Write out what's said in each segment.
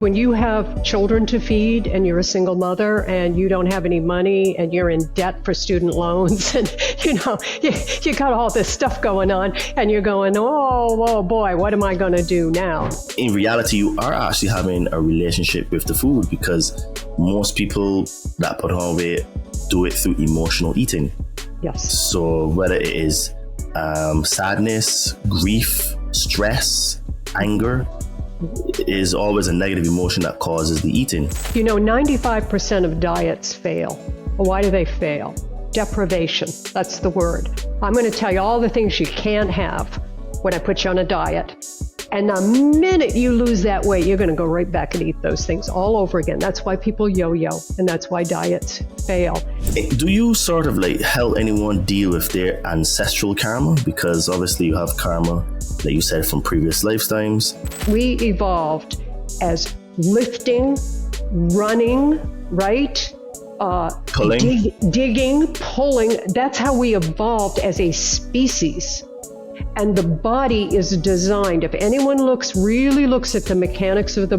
When you have children to feed and you're a single mother and you don't have any money and you're in debt for student loans and you got all this stuff going on and you're going, oh boy, what am I going to do now? In reality, you are actually having a relationship with the food, because most people that put on weight do it through emotional eating. Yes. So whether it is sadness, grief, stress, anger, is always a negative emotion that causes the eating. 95% of diets fail. Why do they fail? Deprivation, that's the word. I'm going to tell you all the things you can't have when I put you on a diet. And the minute you lose that weight, you're going to go right back and eat those things all over again. That's why people yo-yo, and that's why diets fail. Do you sort of help anyone deal with their ancestral karma? Because obviously you have karma, like you said, from previous lifetimes. We evolved as lifting, running, right? Pulling. Digging, pulling. That's how we evolved as a species. And the body is designed, if anyone really looks at the mechanics of the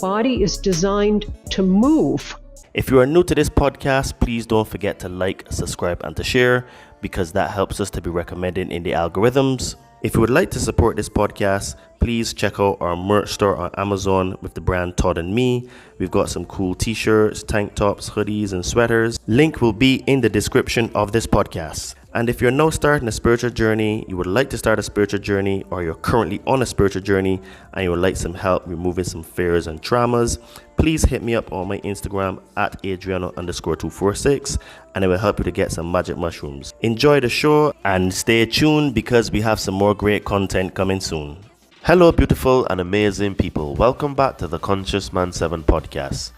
body is designed to move. If you are new to this podcast, please don't forget to like, subscribe, and to share, because that helps us to be recommended in the algorithms. If you would like to support this podcast, please check out our merch store on Amazon with the brand Todd and Me. We've got some cool t-shirts, tank tops, hoodies, and sweaters. Link will be in the description of this podcast. And if you're now starting a spiritual journey, you would like to start a spiritual journey, or you're currently on a spiritual journey and you would like some help removing some fears and traumas, please hit me up on my Instagram at Adriano_246, and it will help you to get some magic mushrooms. Enjoy the show and stay tuned, because we have some more great content coming soon. Hello, beautiful and amazing people. Welcome back to the Conscious Man 7 podcast.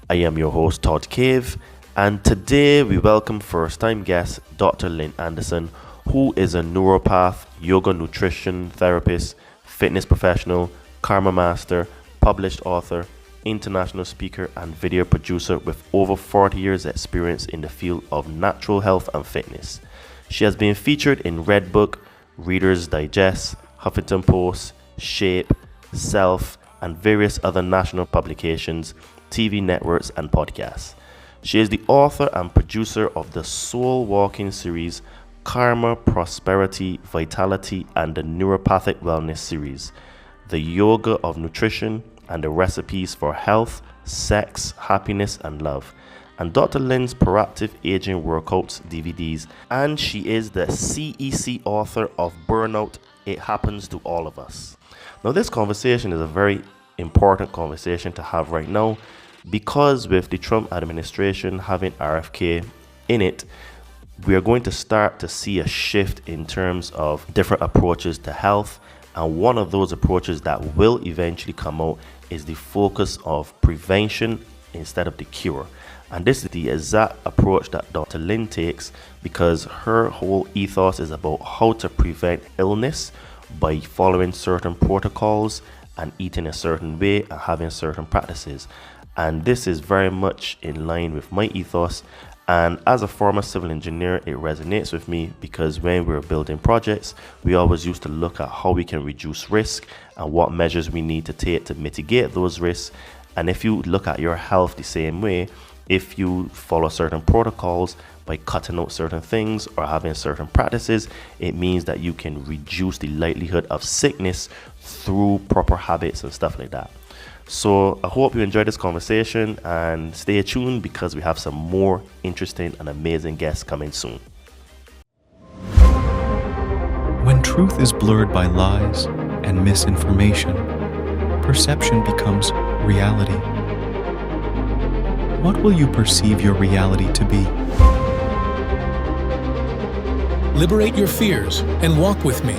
I am your host, Todd Cave. And today we welcome first-time guest Dr. Lynn Anderson, who is a naturopath, yoga nutrition therapist, fitness professional, karma master, published author, international speaker, and video producer with over 40 years experience in the field of natural health and fitness. She has been featured in Redbook, Reader's Digest, Huffington Post, Shape, Self, and various other national publications, TV networks, and podcasts. She is the author and producer of the Soul Walking series, Karma, Prosperity, Vitality, and the Naturopathic Wellness series, the Yoga of Nutrition, and the Recipes for Health, Sex, Happiness, and Love, and Dr. Lynn's Proactive Aging Workouts DVDs, and she is the CEC author of Burnout, It Happens to All of Us. Now, this conversation is a very important conversation to have right now, because with the Trump administration having RFK in it, we are going to start to see a shift in terms of different approaches to health. And one of those approaches that will eventually come out is the focus of prevention instead of the cure. And this is the exact approach that Dr. Lynn takes, because her whole ethos is about how to prevent illness by following certain protocols and eating a certain way and having certain practices. And this is very much in line with my ethos. And as a former civil engineer, it resonates with me, because when we were building projects, we always used to look at how we can reduce risk and what measures we need to take to mitigate those risks. And if you look at your health the same way, if you follow certain protocols by cutting out certain things or having certain practices, it means that you can reduce the likelihood of sickness through proper habits and stuff like that. So I hope you enjoyed this conversation, and stay tuned, because we have some more interesting and amazing guests coming soon. When truth is blurred by lies and misinformation, perception becomes reality. What will you perceive your reality to be? Liberate your fears and walk with me.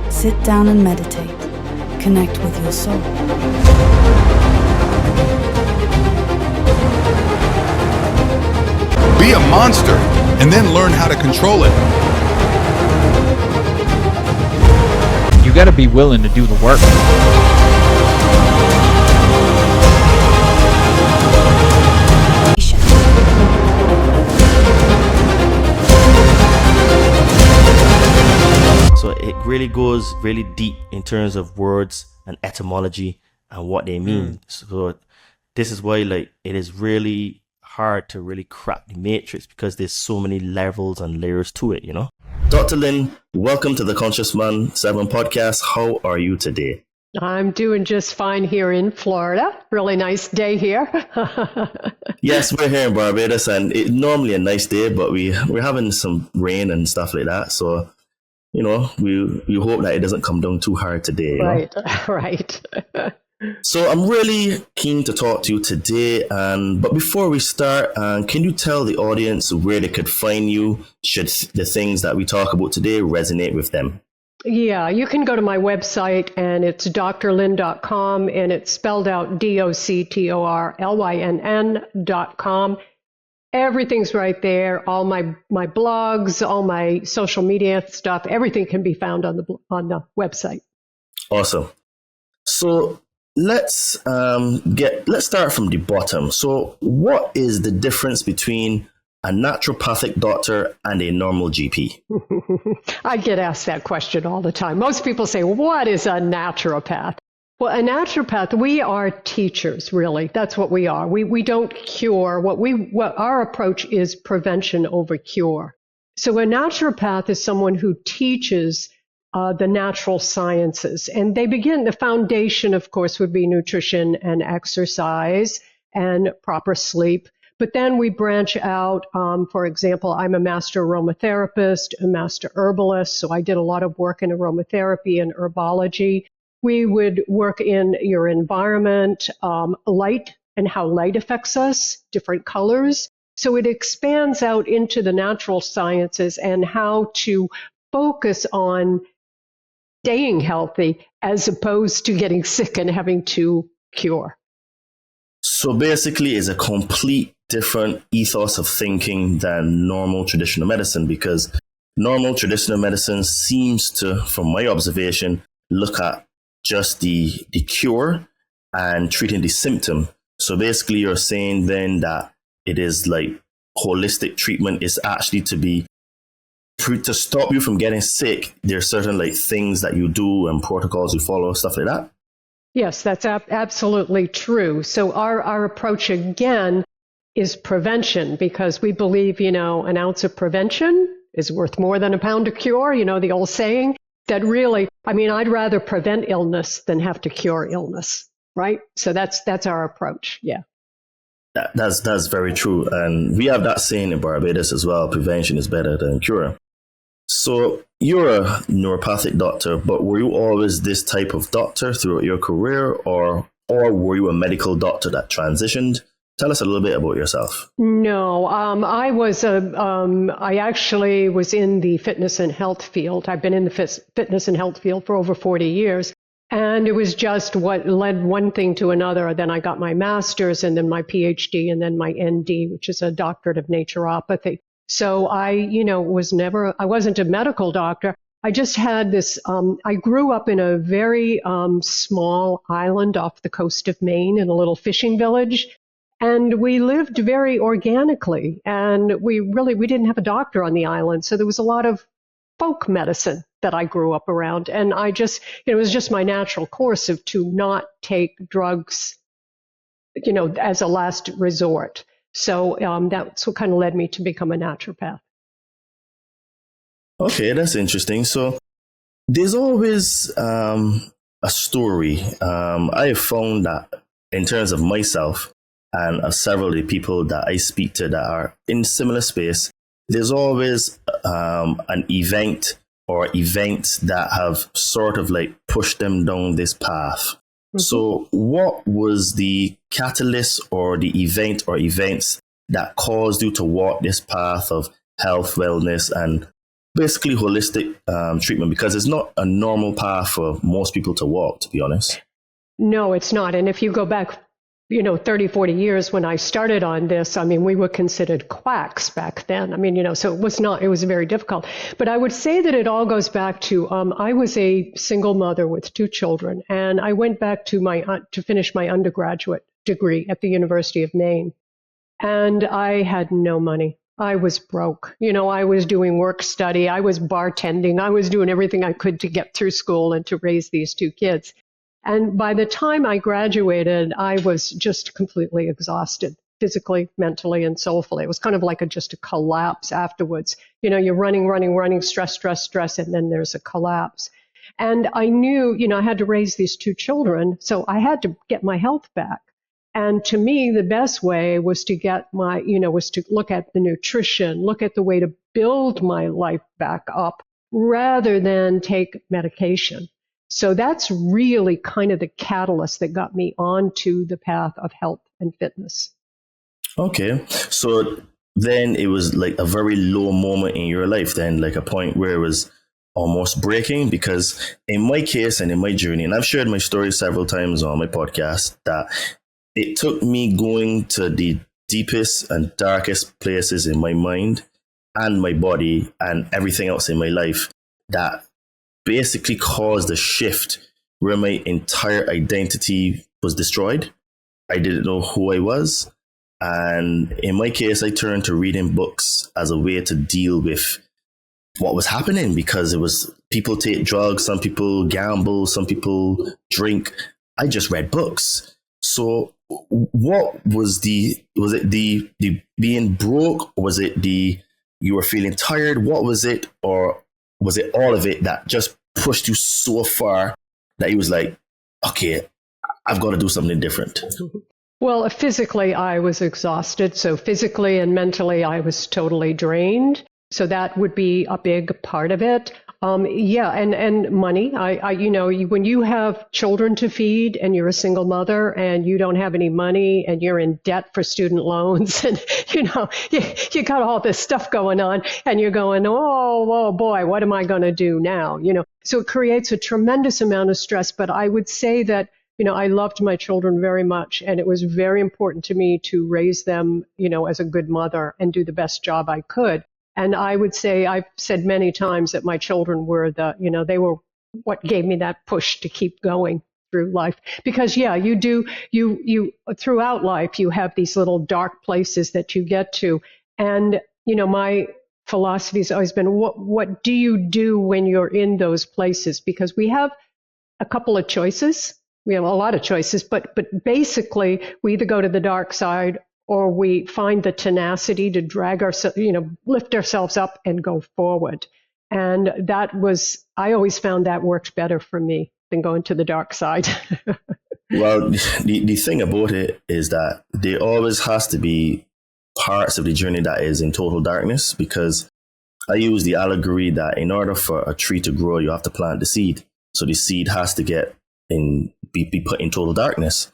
Sit down and meditate. Connect with your soul. Be a monster, and then learn how to control it. You gotta be willing to do the work. So it really goes really deep in terms of words and etymology and what they mean. So this is why like it is really hard to really crack the matrix, because there's so many levels and layers to it, you know? Dr. Lynn, welcome to the Conscious Man 7 podcast. How are you today? I'm doing just fine here in Florida. Really nice day here. Yes, we're here in Barbados, and it's normally a nice day, but we're having some rain and stuff like that. So, you know, we hope that it doesn't come down too hard today. Right, right. So I'm really keen to talk to you today. But before we start, can you tell the audience where they could find you should the things that we talk about today resonate with them? Yeah, you can go to my website, and it's drlynn.com, and it's spelled out DOCTORLYNN.com. Everything's right there. All my blogs, all my social media stuff, everything can be found on the website. Awesome. So let's start from the bottom. So what is the difference between a naturopathic doctor and a normal GP? I get asked that question all the time. Most people say, what is a naturopath? Well, a naturopath, we are teachers, really. That's what we are. We don't cure. What our approach is prevention over cure. So a naturopath is someone who teaches the natural sciences. And the foundation, of course, would be nutrition and exercise and proper sleep. But then we branch out. For example, I'm a master aromatherapist, a master herbalist. So I did a lot of work in aromatherapy and herbology. We would work in your environment, light and how light affects us, different colors. So it expands out into the natural sciences and how to focus on staying healthy as opposed to getting sick and having to cure. So basically, it's a complete different ethos of thinking than normal traditional medicine, because normal traditional medicine seems to, from my observation, look at just the cure and treating the symptom. So basically, you're saying then that it is like holistic treatment is actually to stop you from getting sick. There's certain like things that you do and protocols you follow, stuff like that. Yes, that's absolutely true. So our approach, again, is prevention, because we believe, an ounce of prevention is worth more than a pound of cure, the old saying. That really, I'd rather prevent illness than have to cure illness, right? So that's our approach, yeah. That's very true. And we have that saying in Barbados as well, prevention is better than cure. So you're a neuropathic doctor, but were you always this type of doctor throughout your career, or were you a medical doctor that transitioned? Tell us a little bit about yourself. No, I actually was in the fitness and health field. I've been in the fitness and health field for over 40 years. And it was just what led one thing to another. Then I got my master's, and then my PhD, and then my ND, which is a doctorate of naturopathy. So I wasn't a medical doctor. I just had this, I grew up in a very small island off the coast of Maine in a little fishing village. And we lived very organically. And we didn't have a doctor on the island. So there was a lot of folk medicine that I grew up around. And it was just my natural course to not take drugs, as a last resort. So that's what kind of led me to become a naturopath. Okay, that's interesting. So there's always a story. I have found that in terms of myself and several of the people that I speak to that are in similar space, there's always an event or events that have sort of like pushed them down this path. Mm-hmm. So what was the catalyst or the event or events that caused you to walk this path of health, wellness, and basically holistic treatment? Because it's not a normal path for most people to walk, to be honest. No, it's not. And if you go back 30, 40 years when I started on this, we were considered quacks back then. So it was very difficult. But I would say that it all goes back to, I was a single mother with 2 children, and I went back to finish my undergraduate degree at the University of Maine. And I had no money. I was broke. I was doing work study. I was bartending. I was doing everything I could to get through school and to raise these two kids. And by the time I graduated, I was just completely exhausted, physically, mentally, and soulfully. It was kind of like just a collapse afterwards. You're running, stress, and then there's a collapse. And I knew, I had to raise these two children, so I had to get my health back. And to me, the best way was to was to look at the nutrition, look at the way to build my life back up rather than take medication. So that's really kind of the catalyst that got me onto the path of health and fitness. Okay. So then it was like a very low moment in your life, then, like a point where it was almost breaking. Because in my case and in my journey, and I've shared my story several times on my podcast, that it took me going to the deepest and darkest places in my mind and my body and everything else in my life that basically caused a shift where my entire identity was destroyed. I didn't know who I was. And in my case, I turned to reading books as a way to deal with what was happening, because it was people take drugs, some people gamble, some people drink. I just read books. So what was it the being broke? Was it you were feeling tired? What was it? Or was it all of it that just pushed you so far that he was like, okay, I've got to do something different? Well, physically, I was exhausted. So physically and mentally, I was totally drained. So that would be a big part of it. And money. When you have children to feed and you're a single mother and you don't have any money and you're in debt for student loans and, you got all this stuff going on and you're going, oh boy, what am I going to do now? So it creates a tremendous amount of stress. But I would say that, I loved my children very much, and it was very important to me to raise them, as a good mother and do the best job I could. And I would say, I've said many times that my children were they were what gave me that push to keep going through life. Because, you throughout life, you have these little dark places that you get to. And, my philosophy has always been, what do you do when you're in those places? Because we have a couple of choices. We have a lot of choices, but basically we either go to the dark side or we find the tenacity to drag ourselves, lift ourselves up and go forward. And I always found that worked better for me than going to the dark side. Well, the thing about it is that there always has to be parts of the journey that is in total darkness, because I use the allegory that in order for a tree to grow, you have to plant the seed. So the seed has to be put in total darkness.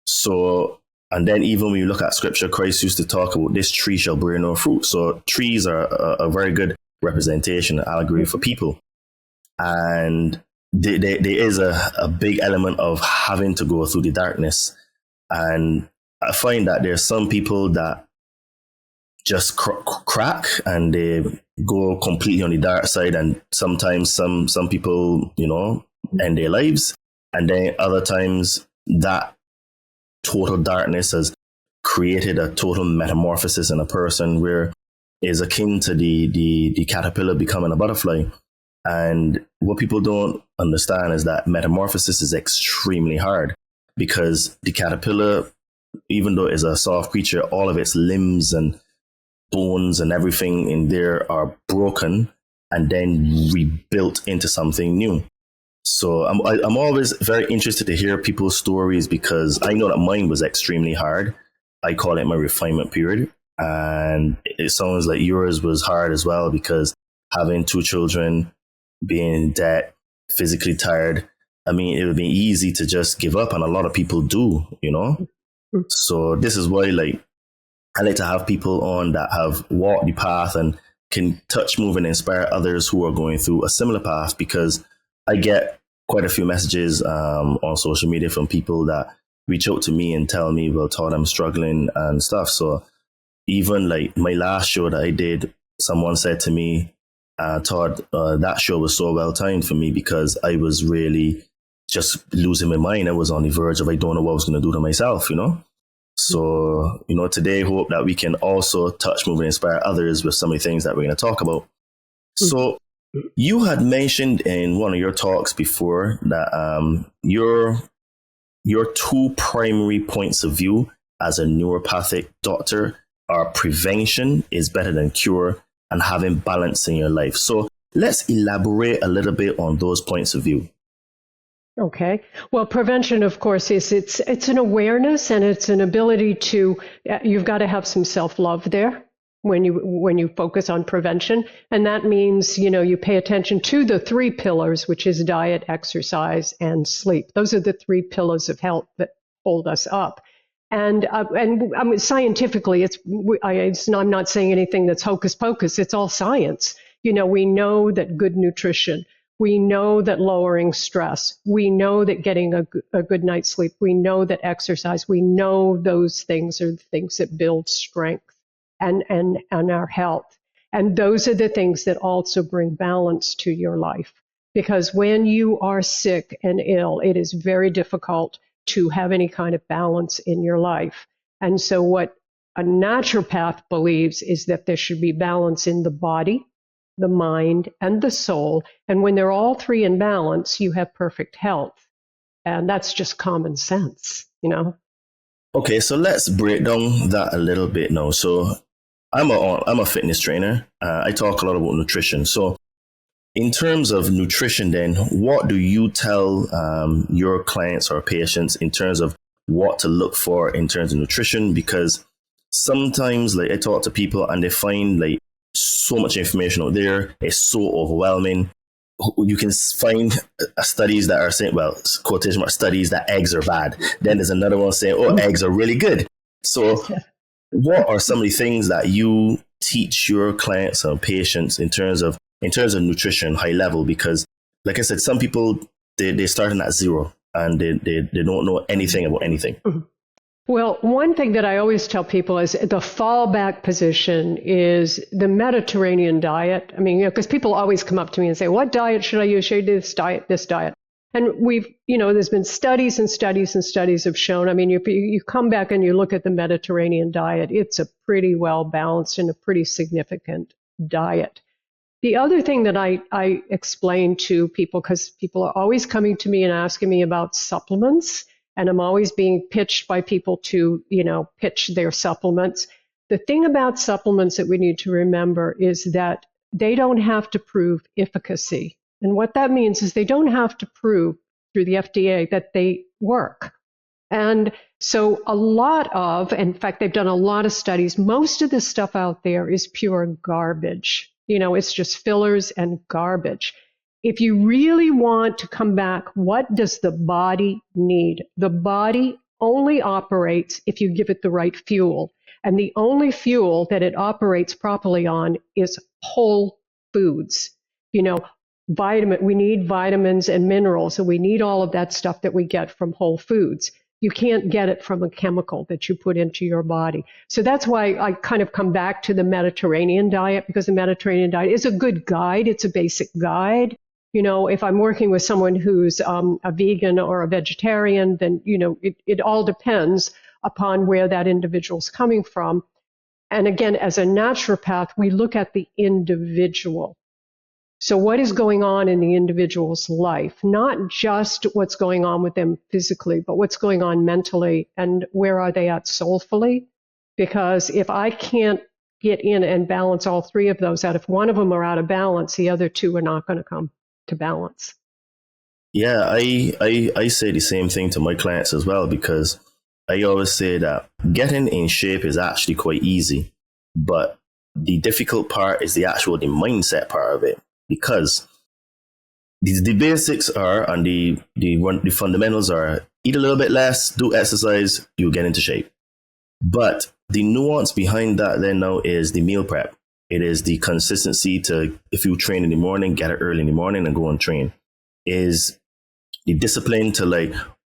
So, and then even when you look at scripture, Christ used to talk about this tree shall bear no fruit. So trees are a very good representation, allegory for people. And there is a big element of having to go through the darkness. And I find that there's some people that just crack and they go completely on the dark side. And sometimes some people, end their lives. And then other times that total darkness has created a total metamorphosis in a person where is akin to the caterpillar becoming a butterfly. And what people don't understand is that metamorphosis is extremely hard, because the caterpillar, even though it's a soft creature, all of its limbs and bones and everything in there are broken and then rebuilt into something new. So I'm always very interested to hear people's stories, because I know that mine was extremely hard. I call it my refinement period. And it sounds like yours was hard as well, because having two children, being in debt, physically tired, I mean, it would be easy to just give up. And a lot of people do, So this is why I like to have people on that have walked the path and can touch, move, and inspire others who are going through a similar path, because I get quite a few messages on social media from people that reach out to me and tell me, well, Todd, I'm struggling and stuff. So even like my last show that I did, someone said to me, Todd, that show was so well timed for me, because I was really just losing my mind. I was on the verge of, I don't know what I was going to do to myself, So, today, hope that we can also touch, move, and inspire others with some of the things that we're going to talk about. So, you had mentioned in one of your talks before that your two primary points of view as a neuropathic doctor are prevention is better than cure and having balance in your life. So, let's elaborate a little bit on those points of view. Okay. Well, prevention, of course, is it's an awareness, and it's an ability to, you've got to have some self-love there when you focus on prevention. And that means, you pay attention to the three pillars, which is diet, exercise, and sleep. Those are the three pillars of health that hold us up. And I mean, scientifically, I'm not saying anything that's hocus pocus. It's all science. We know that good nutrition, we know that lowering stress, we know that getting a good night's sleep, we know that exercise, we know those things are the things that build strength and our health. And those are the things that also bring balance to your life. Because when you are sick and ill, it is very difficult to have any kind of balance in your life. And so what a naturopath believes is that there should be balance in the body, the mind, and the soul. And when they're all three in balance, you have perfect health. And that's just common sense, Okay, so let's break down that a little bit now. So I'm a fitness trainer. I talk a lot about nutrition. So in terms of nutrition, then, what do you tell your clients or patients in terms of what to look for in terms of nutrition? Because sometimes, I talk to people and they find so much information out there. It's so overwhelming. You can find studies that are saying, quotation mark studies, that eggs are bad. Then there's another one saying, eggs are really good. So what are some of the things that you teach your clients or patients in terms of nutrition, high level? Because like I said, some people, they're starting at zero and they don't know anything about anything. Mm-hmm. Well, one thing that I always tell people is the fallback position is the Mediterranean diet. I mean, because people always come up to me and say, what diet should I use? Should I do this diet? And there's been studies and studies and studies have shown, I mean, you come back and you look at the Mediterranean diet, it's a pretty well balanced and a pretty significant diet. The other thing that I explain to people, because people are always coming to me and asking me about supplements, and I'm always being pitched by people to, pitch their supplements. The thing about supplements that we need to remember is that they don't have to prove efficacy. And what that means is they don't have to prove through the FDA that they work. And so in fact, they've done a lot of studies. Most of the stuff out there is pure garbage. It's just fillers and garbage. If you really want to come back, what does the body need? The body only operates if you give it the right fuel. And the only fuel that it operates properly on is whole foods. We need vitamins and minerals, and we need all of that stuff that we get from whole foods. You can't get it from a chemical that you put into your body. So that's why I kind of come back to the Mediterranean diet, because the Mediterranean diet is a good guide. It's a basic guide. If I'm working with someone who's a vegan or a vegetarian, then, it all depends upon where that individual's coming from. And again, as a naturopath, we look at the individual. So what is going on in the individual's life, not just what's going on with them physically, but what's going on mentally, and where are they at soulfully? Because if I can't get in and balance all three of those out, if one of them are out of balance, the other two are not going to come to balance. Yeah, I say the same thing to my clients as well, because I always say that getting in shape is actually quite easy, but the difficult part is the mindset part of it, because the basics are, and the fundamentals are, eat a little bit less, do exercise, you'll get into shape. But the nuance behind that then now is the meal prep. It is the consistency to, if you train in the morning, get it early in the morning and go and train. Is the discipline to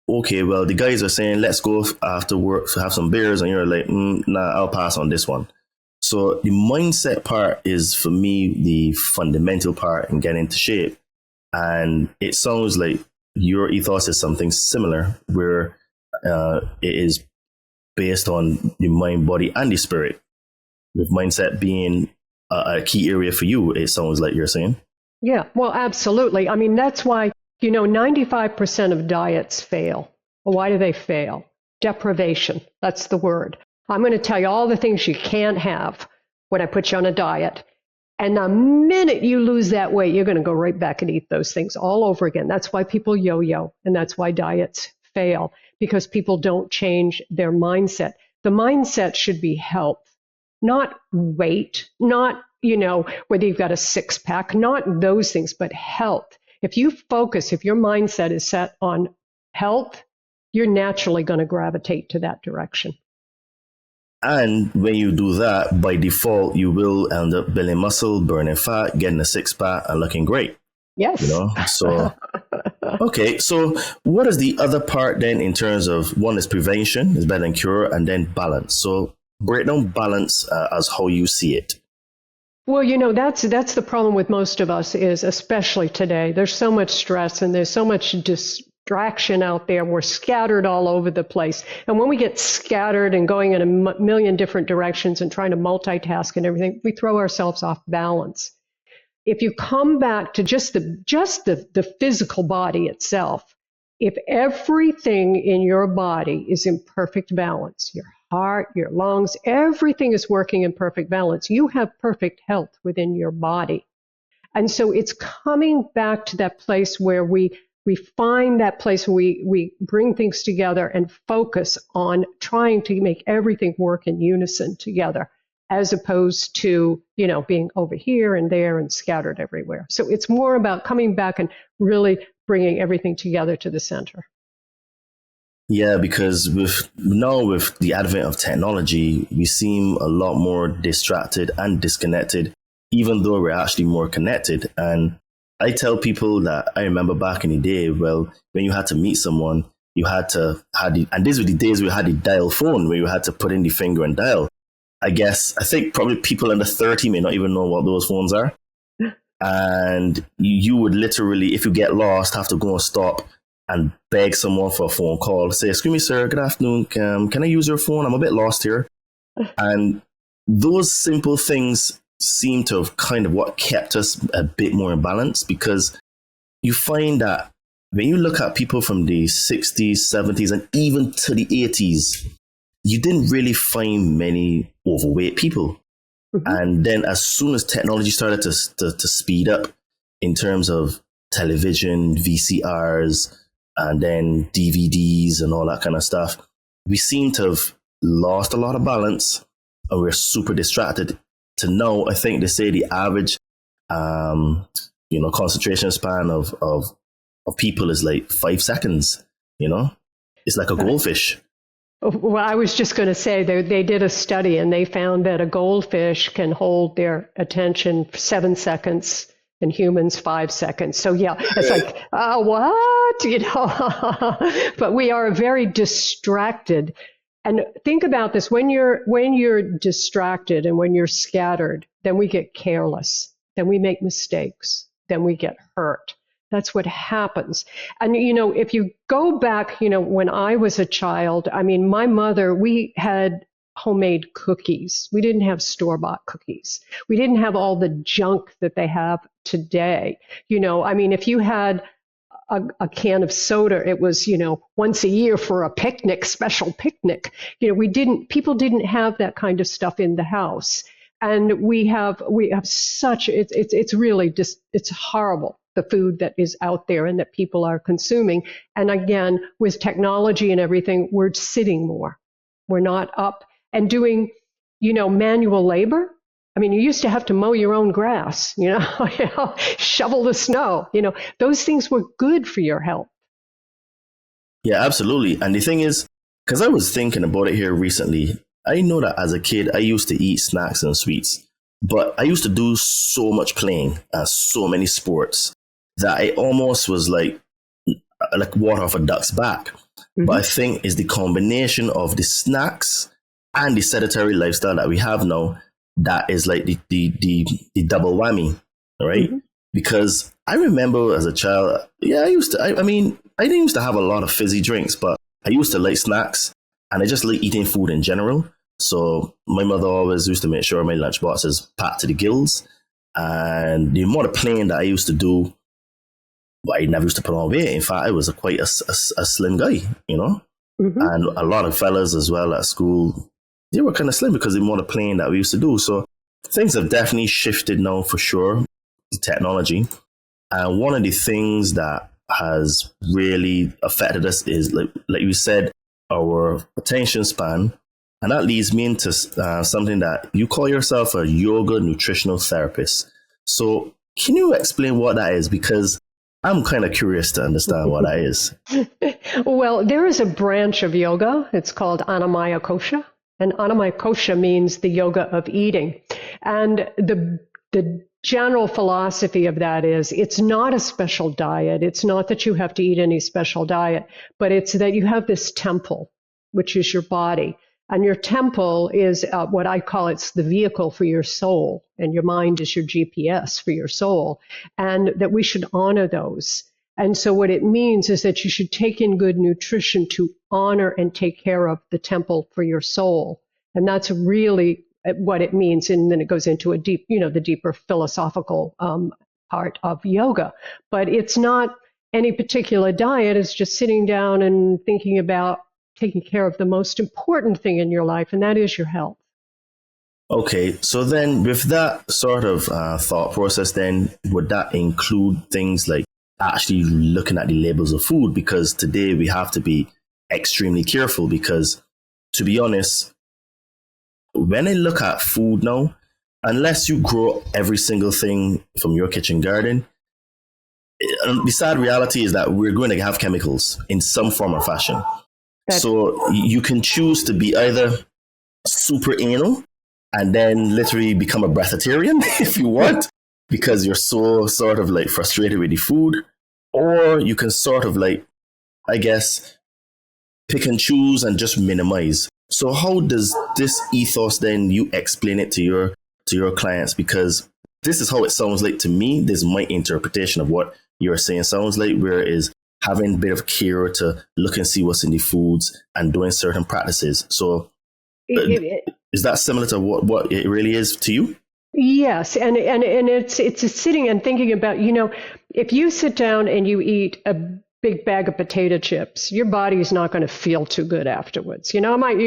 okay, well, the guys are saying, let's go after work to have some beers, and you're like, nah, I'll pass on this one. So the mindset part is, for me, the fundamental part in getting into shape. And it sounds like your ethos is something similar, where it is based on the mind, body, and the spirit, with mindset being a key area for you, it sounds like you're saying. Yeah, well, absolutely. I mean, that's why, 95% of diets fail. Well, why do they fail? Deprivation. That's the word. I'm going to tell you all the things you can't have when I put you on a diet. And the minute you lose that weight, you're going to go right back and eat those things all over again. That's why people yo-yo, and that's why diets fail, because people don't change their mindset. The mindset should be health, not weight, not, whether you've got a six-pack, not those things, but health. If you focus, if your mindset is set on health, you're naturally going to gravitate to that direction. And when you do that, by default, you will end up building muscle, burning fat, getting a six-pack, and looking great. Yes. So, okay. So what is the other part then in terms of, one is prevention, is better than cure, and then balance. So break down balance as how you see it. Well, that's the problem with most of us, is especially today. There's so much stress and there's so much distraction out there. We're scattered all over the place. And when we get scattered and going in a million different directions and trying to multitask and everything, we throw ourselves off balance. If you come back to just the physical body itself, if everything in your body is in perfect balance, your heart, your lungs, everything is working in perfect balance, you have perfect health within your body. And so it's coming back to that place where we find that place where we bring things together and focus on trying to make everything work in unison together, as opposed to, being over here and there and scattered everywhere. So it's more about coming back and really bringing everything together to the center. Yeah, because with the advent of technology, we seem a lot more distracted and disconnected, even though we're actually more connected. And I tell people that I remember back in the day, well, when you had to meet someone, you had to and these were the days we had the dial phone where you had to put in the finger and dial. I think probably people under 30 may not even know what those phones are. And you would literally, if you get lost, have to go and stop and beg someone for a phone call. Say, excuse me, sir, good afternoon. Can I use your phone? I'm a bit lost here. And those simple things seem to have kind of what kept us a bit more in balance, because you find that when you look at people from the 60s, 70s, and even to the 80s, you didn't really find many overweight people. Mm-hmm. And then as soon as technology started to speed up in terms of television, VCRs, and then DVDs and all that kind of stuff, we seem to have lost a lot of balance, and we're super distracted. To now, I think they say the average, concentration span of people is like 5 seconds. It's like a goldfish. Well, I was just going to say they did a study and they found that a goldfish can hold their attention for 7 seconds and humans 5 seconds. So yeah, it's like, what? But we are very distracted. And think about this, when you're distracted and when you're scattered, then we get careless, then we make mistakes, then we get hurt. That's what happens. And, if you go back, when I was a child, my mother, we had homemade cookies. We didn't have store-bought cookies. We didn't have all the junk that they have today. If you had a can of soda, it was, once a year for a picnic, special picnic. People didn't have that kind of stuff in the house. And we have such, it's really just, it's horrible, the food that is out there and that people are consuming. And again, with technology and everything, we're sitting more. We're not up and doing, manual labor. You used to have to mow your own grass, shovel the snow, those things were good for your health. Yeah, absolutely. And the thing is, because I was thinking about it here recently, I know that as a kid, I used to eat snacks and sweets, but I used to do so much playing and so many sports that I almost was like water off a duck's back. Mm-hmm. But I think it's the combination of the snacks and the sedentary lifestyle that we have now that is like the double whammy, right? Mm-hmm. Because I remember as a child, I didn't used to have a lot of fizzy drinks, but I used to like snacks. and I just like eating food in general. So my mother always used to make sure my lunchbox is packed to the gills. And the amount of playing that I used to do, I never used to put on weight. In fact, I was quite a slim guy, you know? Mm-hmm. And a lot of fellas as well at school, they were kind of slim because of the amount of playing that we used to do. So things have definitely shifted now for sure, technology. And one of the things that has really affected us is, like you said, our attention span. And that leads me into something that you call yourself a yoga nutritional therapist. So can you explain what that is? Because I'm kind of curious to understand what that is. Well, there is a branch of yoga. It's called Annamaya Kosha. And Annamaya Kosha means the yoga of eating. And the general philosophy of that is it's not a special diet. It's not that you have to eat any special diet, but it's that you have this temple, which is your body. And your temple is what I call it's the vehicle for your soul, and your mind is your GPS for your soul, and that we should honor those. And so what it means is that you should take in good nutrition to honor and take care of the temple for your soul. And that's really what it means. And then it goes into a deep, the deeper philosophical part of yoga. But it's not any particular diet. It's just sitting down and thinking about taking care of the most important thing in your life, and that is your health. Okay, so then with that sort of thought process, then would that include things like actually looking at the labels of food? Because today we have to be extremely careful because, to be honest, when I look at food now, unless you grow every single thing from your kitchen garden, the sad reality is that we're going to have chemicals in some form or fashion. So you can choose to be either super anal and then literally become a breatharian if you want, because you're so sort of like frustrated with the food, or you can sort of like, I guess, pick and choose and just minimize. So how does this ethos then you explain it to your clients? Because this is how it sounds like to me. This is my interpretation of what you're saying sounds like, where it is having a bit of care to look and see what's in the foods and doing certain practices. So is that similar to what it really is to you? Yes. And it's sitting and thinking about, if you sit down and you eat a big bag of potato chips, your body's not going to feel too good afterwards. You might,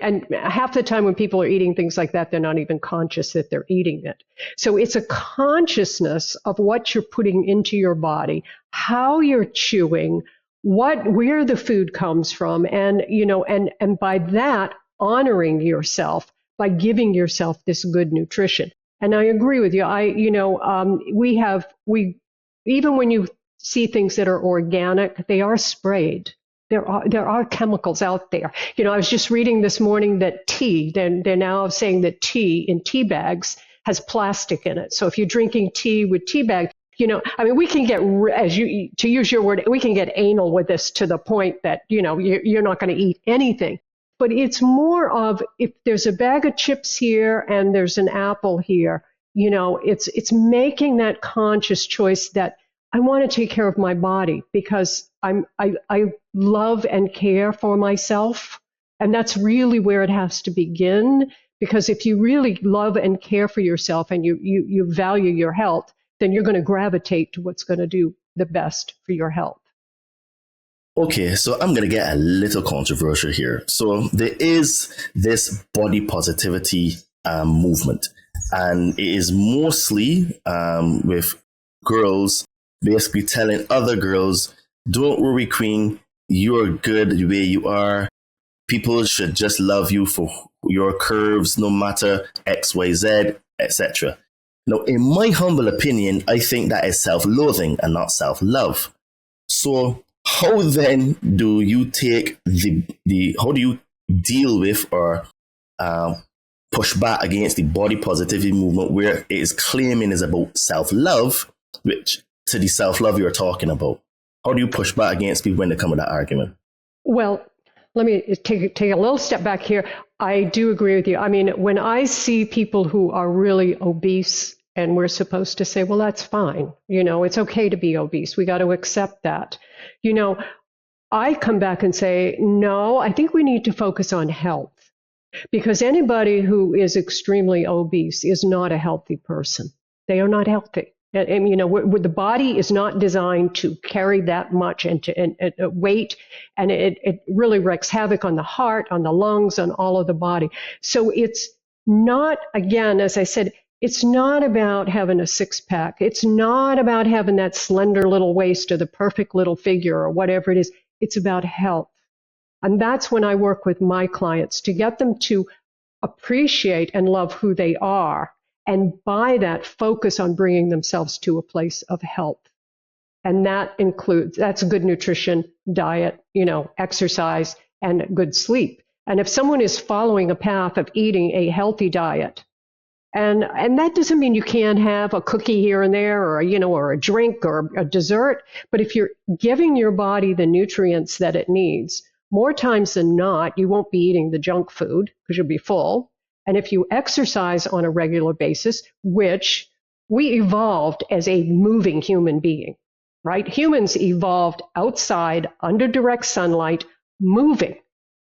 and half the time when people are eating things like that, they're not even conscious that they're eating it. So it's a consciousness of what you're putting into your body, how you're chewing, where the food comes from, and by that honoring yourself by giving yourself this good nutrition. And I agree with you. Even when you see things that are organic, they are sprayed. There are chemicals out there. I was just reading this morning that tea, they're now saying that tea in tea bags has plastic in it. So if you're drinking tea with tea bag, we can get, to use your word, we can get anal with this to the point that, you're not going to eat anything. But it's more of, if there's a bag of chips here and there's an apple here, it's making that conscious choice that I want to take care of my body because I love and care for myself. And that's really where it has to begin. Because if you really love and care for yourself and you value your health, then you're going to gravitate to what's going to do the best for your health. Okay, so I'm going to get a little controversial here. So there is this body positivity movement, and it is mostly with girls basically telling other girls, don't worry, queen, you're good the way you are. People should just love you for your curves, no matter X, Y, Z, etc. Now, in my humble opinion, I think that is self-loathing and not self-love. So how then do you take how do you deal with or push back against the body positivity movement where it is claiming is about self-love, which to the self-love you're talking about? How do you push back against people when they come with that argument? Well, let me take a little step back here. I do agree with you. I mean, when I see people who are really obese and we're supposed to say, well, that's fine. It's okay to be obese. We got to accept that. I come back and say, no, I think we need to focus on health, because anybody who is extremely obese is not a healthy person. They are not healthy. And the body is not designed to carry that much and weight, and it really wreaks havoc on the heart, on the lungs, on all of the body. So it's not, again, as I said, it's not about having a six-pack. It's not about having that slender little waist or the perfect little figure or whatever it is. It's about health. And that's when I work with my clients, to get them to appreciate and love who they are, and by that focus on bringing themselves to a place of health. And that's good nutrition, diet, exercise, and good sleep. And if someone is following a path of eating a healthy diet, and that doesn't mean you can't have a cookie here and there, or a drink or a dessert, but if you're giving your body the nutrients that it needs, more times than not, you won't be eating the junk food because you'll be full. And if you exercise on a regular basis, which we evolved as a moving human being, right? Humans evolved outside under direct sunlight, moving.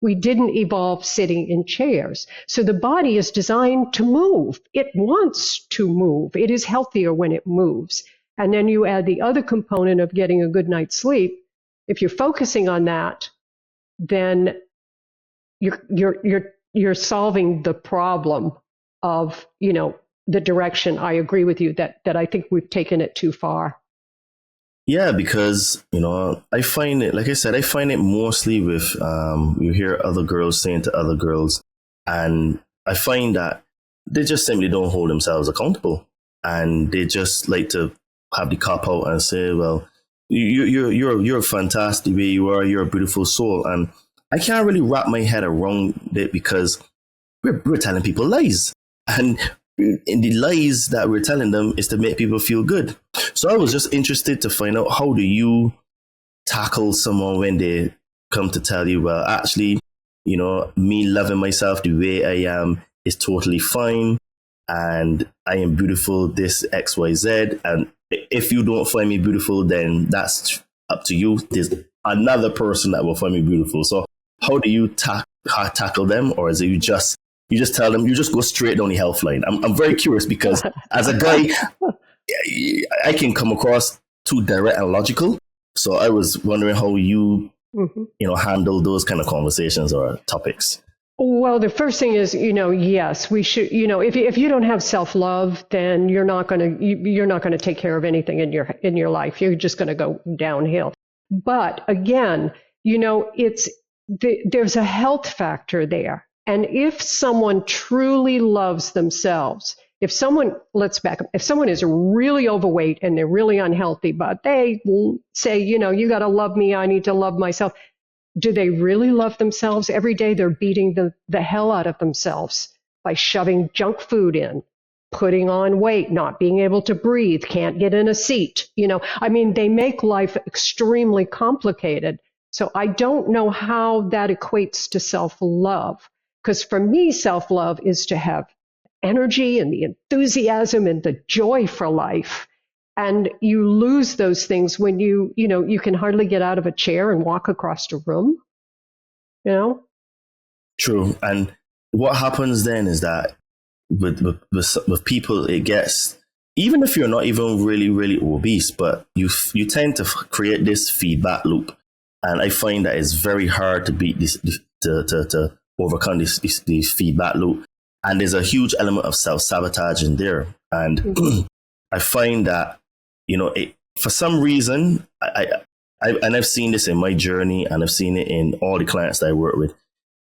We didn't evolve sitting in chairs. So the body is designed to move. It wants to move. It is healthier when it moves. And then you add the other component of getting a good night's sleep. If you're focusing on that, then you're solving the problem of, the direction. I agree with you that I think we've taken it too far. Yeah, because, I find it, like I said, I find it mostly with, you hear other girls saying to other girls, and I find that they just simply don't hold themselves accountable. And they just like to have the cop out and say, well, you're fantastic the way you are, you're a beautiful soul. And I can't really wrap my head around it, because we're telling people lies. And the lies that we're telling them is to make people feel good. So I was just interested to find out, how do you tackle someone when they come to tell you, well, actually, me loving myself the way I am is totally fine, and I am beautiful, this XYZ. And if you don't find me beautiful, then that's up to you. There's another person that will find me beautiful. So how do you tackle them? Or is it you just tell them, you just go straight down the health line? I'm very curious, because as a guy, I can come across too direct and logical. So I was wondering how you, handle those kind of conversations or topics. Well, the first thing is, yes, we should, if you don't have self-love, then you're not going to take care of anything in your life. You're just going to go downhill. But again, there's a health factor there. And if someone truly loves themselves, if someone is really overweight and they're really unhealthy, but they say, you got to love me, I need to love myself. Do they really love themselves? Every day they're beating the hell out of themselves by shoving junk food in, putting on weight, not being able to breathe, can't get in a seat. They make life extremely complicated. So I don't know how that equates to self-love. Because for me, self-love is to have energy and the enthusiasm and the joy for life. And you lose those things when you can hardly get out of a chair and walk across a room. True. And what happens then is that with people, it gets, even if you're not even really, really obese, but you tend to create this feedback loop. And I find that it's very hard to beat this, to overcome this feedback loop. And there's a huge element of self-sabotage in there. And I find that, for some reason, I've seen this in my journey, and I've seen it in all the clients that I work with.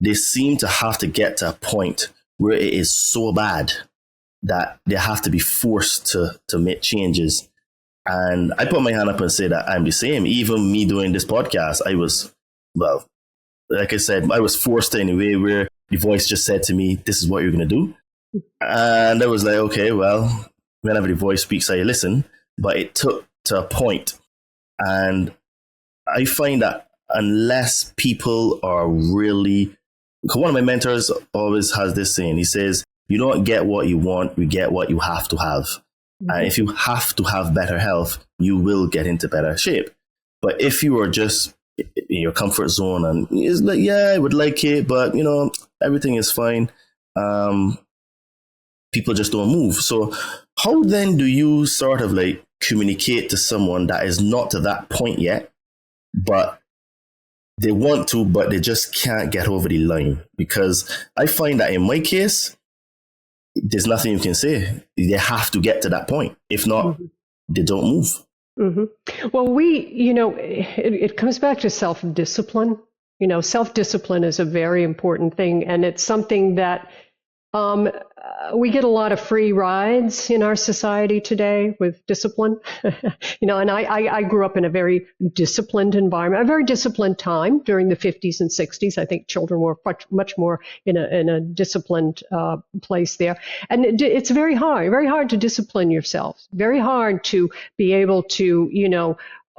They seem to have to get to a point where it is so bad that they have to be forced to make changes. And I put my hand up and say that I'm the same. Even me doing this podcast, I was, well, like I said, I was forced in a way where the voice just said to me, this is what you're going to do. And I was like, okay, well, whenever the voice speaks, I listen. But it took to a point. And I find that unless people are really, one of my mentors always has this saying. He says, you don't get what you want, you get what you have to have. And if you have to have better health, you will get into better shape. But if you are just in your comfort zone, and it's like, yeah, I would like it, but everything is fine. People just don't move. So how then do you sort of like communicate to someone that is not to that point yet, but they want to, but they just can't get over the line? Because I find that in my case, there's nothing you can say. They have to get to that point. If not, they don't move. Mm-hmm. Well, it comes back to self-discipline. Self-discipline is a very important thing, and it's something that we get a lot of free rides in our society today with discipline. And I grew up in a very disciplined environment, a very disciplined time during the 50s and 60s. I think children were much more in a disciplined place there. And it's very hard to discipline yourself, very hard to be able to,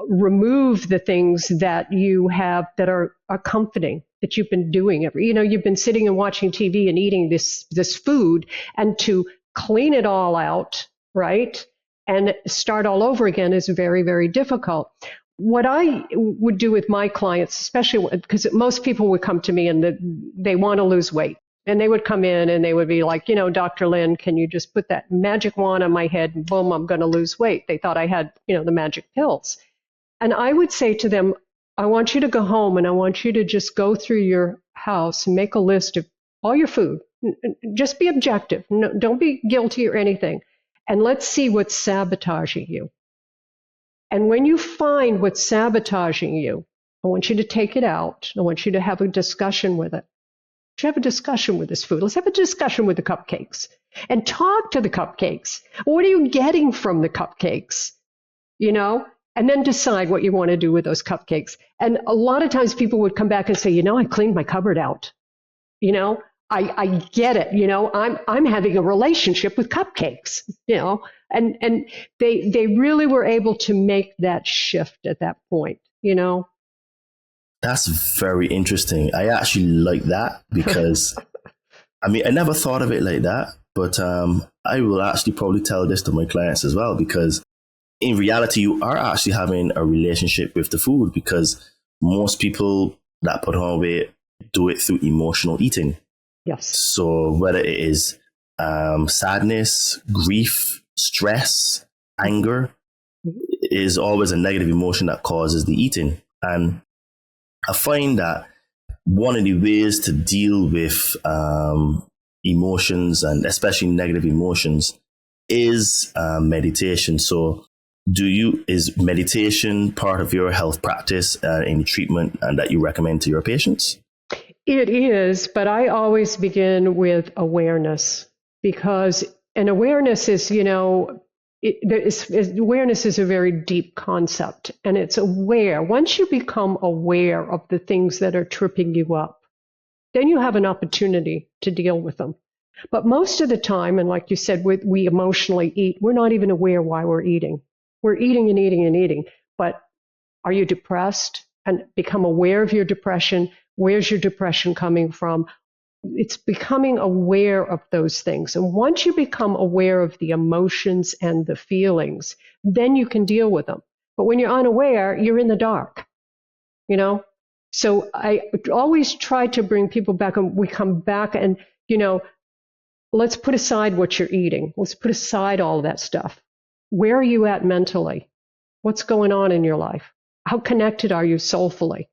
remove the things that you have that are comforting, that you've been doing you've been sitting and watching TV and eating this food, and to clean it all out, right, and start all over again is very, very difficult. What I would do with my clients, especially because most people would come to me and they want to lose weight. And they would come in and they would be like, Dr. Lynn, can you just put that magic wand on my head and boom, I'm going to lose weight. They thought I had, the magic pills. And I would say to them, I want you to go home and I want you to just go through your house and make a list of all your food. Just be objective. No, don't be guilty or anything. And let's see what's sabotaging you. And when you find what's sabotaging you, I want you to take it out. I want you to have a discussion with it. Let's have a discussion with this food. Let's have a discussion with the cupcakes and talk to the cupcakes. What are you getting from the cupcakes? And then decide what you want to do with those cupcakes. And a lot of times people would come back and say, I cleaned my cupboard out. I get it. I'm having a relationship with cupcakes, and they really were able to make that shift at that point, That's very interesting. I actually like that because, I never thought of it like that, but I will actually probably tell this to my clients as well, because in reality, you are actually having a relationship with the food, because most people that put on weight do it through emotional eating. Yes. So whether it is sadness, grief, stress, anger, is always a negative emotion that causes the eating. And I find that one of the ways to deal with emotions, and especially negative emotions, is meditation. So is meditation part of your health practice in treatment and that you recommend to your patients? It is, but I always begin with awareness, because an awareness is, awareness is a very deep concept, and it's aware. Once you become aware of the things that are tripping you up, then you have an opportunity to deal with them. But most of the time, and like you said, we emotionally eat, we're not even aware why we're eating. We're eating and eating and eating. But are you depressed? And become aware of your depression. Where's your depression coming from? It's becoming aware of those things. And once you become aware of the emotions and the feelings, then you can deal with them. But when you're unaware, you're in the dark, So I always try to bring people back, and we come back and, let's put aside what you're eating. Let's put aside all that stuff. Where are you at mentally? What's going on in your life? How connected are you soulfully?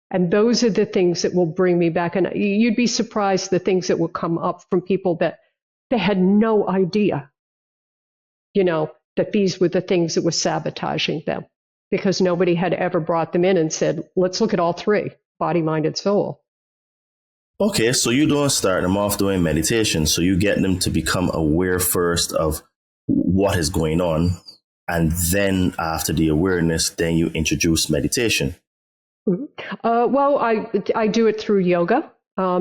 And those are the things that will bring me back. And you'd be surprised the things that will come up from people that they had no idea, that these were the things that were sabotaging them, because nobody had ever brought them in and said, let's look at all three, body, mind, and soul. Okay, so you don't start them off doing meditation. So you get them to become aware first of what is going on. And then after the awareness, then you introduce meditation. Mm-hmm. Well, I do it through yoga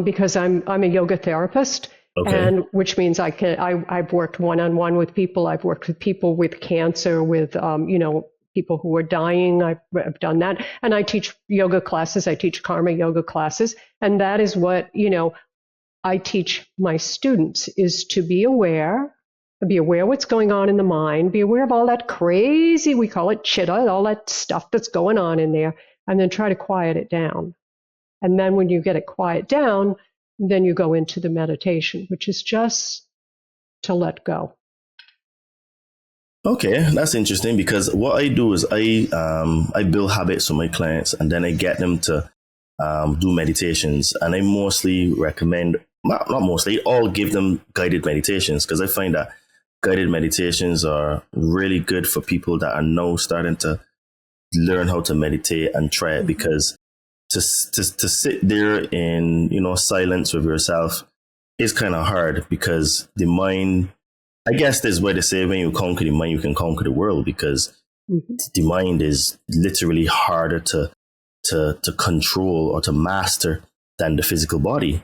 because I'm a yoga therapist, okay. And which means I've worked one-on-one with people. I've worked with people with cancer, with people who are dying. I've done that, and I teach yoga classes. I teach karma yoga classes, and that is what I teach my students, is to be aware what's going on in the mind, be aware of all that crazy, we call it chitta, all that stuff that's going on in there. and then try to quiet it down. And then when you get it quiet down, then you go into the meditation, which is just to let go. Okay, that's interesting, because what I do is I build habits for my clients, and then I get them to do meditations. And I mostly recommend, not mostly, all give them guided meditations, because I find that guided meditations are really good for people that are now starting to learn how to meditate and try it, because to sit there in, silence with yourself is kind of hard, because the mind, I guess there's why they say when you conquer the mind, you can conquer the world, because the mind is literally harder to control or to master than the physical body.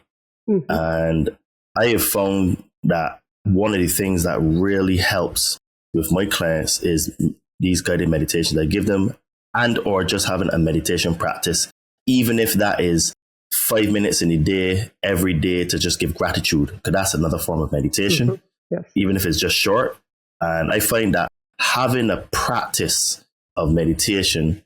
And I have found that one of the things that really helps with my clients is these guided meditations I give them, and or just having a meditation practice, even if that is 5 minutes in a day, every day, to just give gratitude, because that's another form of meditation. Yes. Even if it's just short. And I find that having a practice of meditation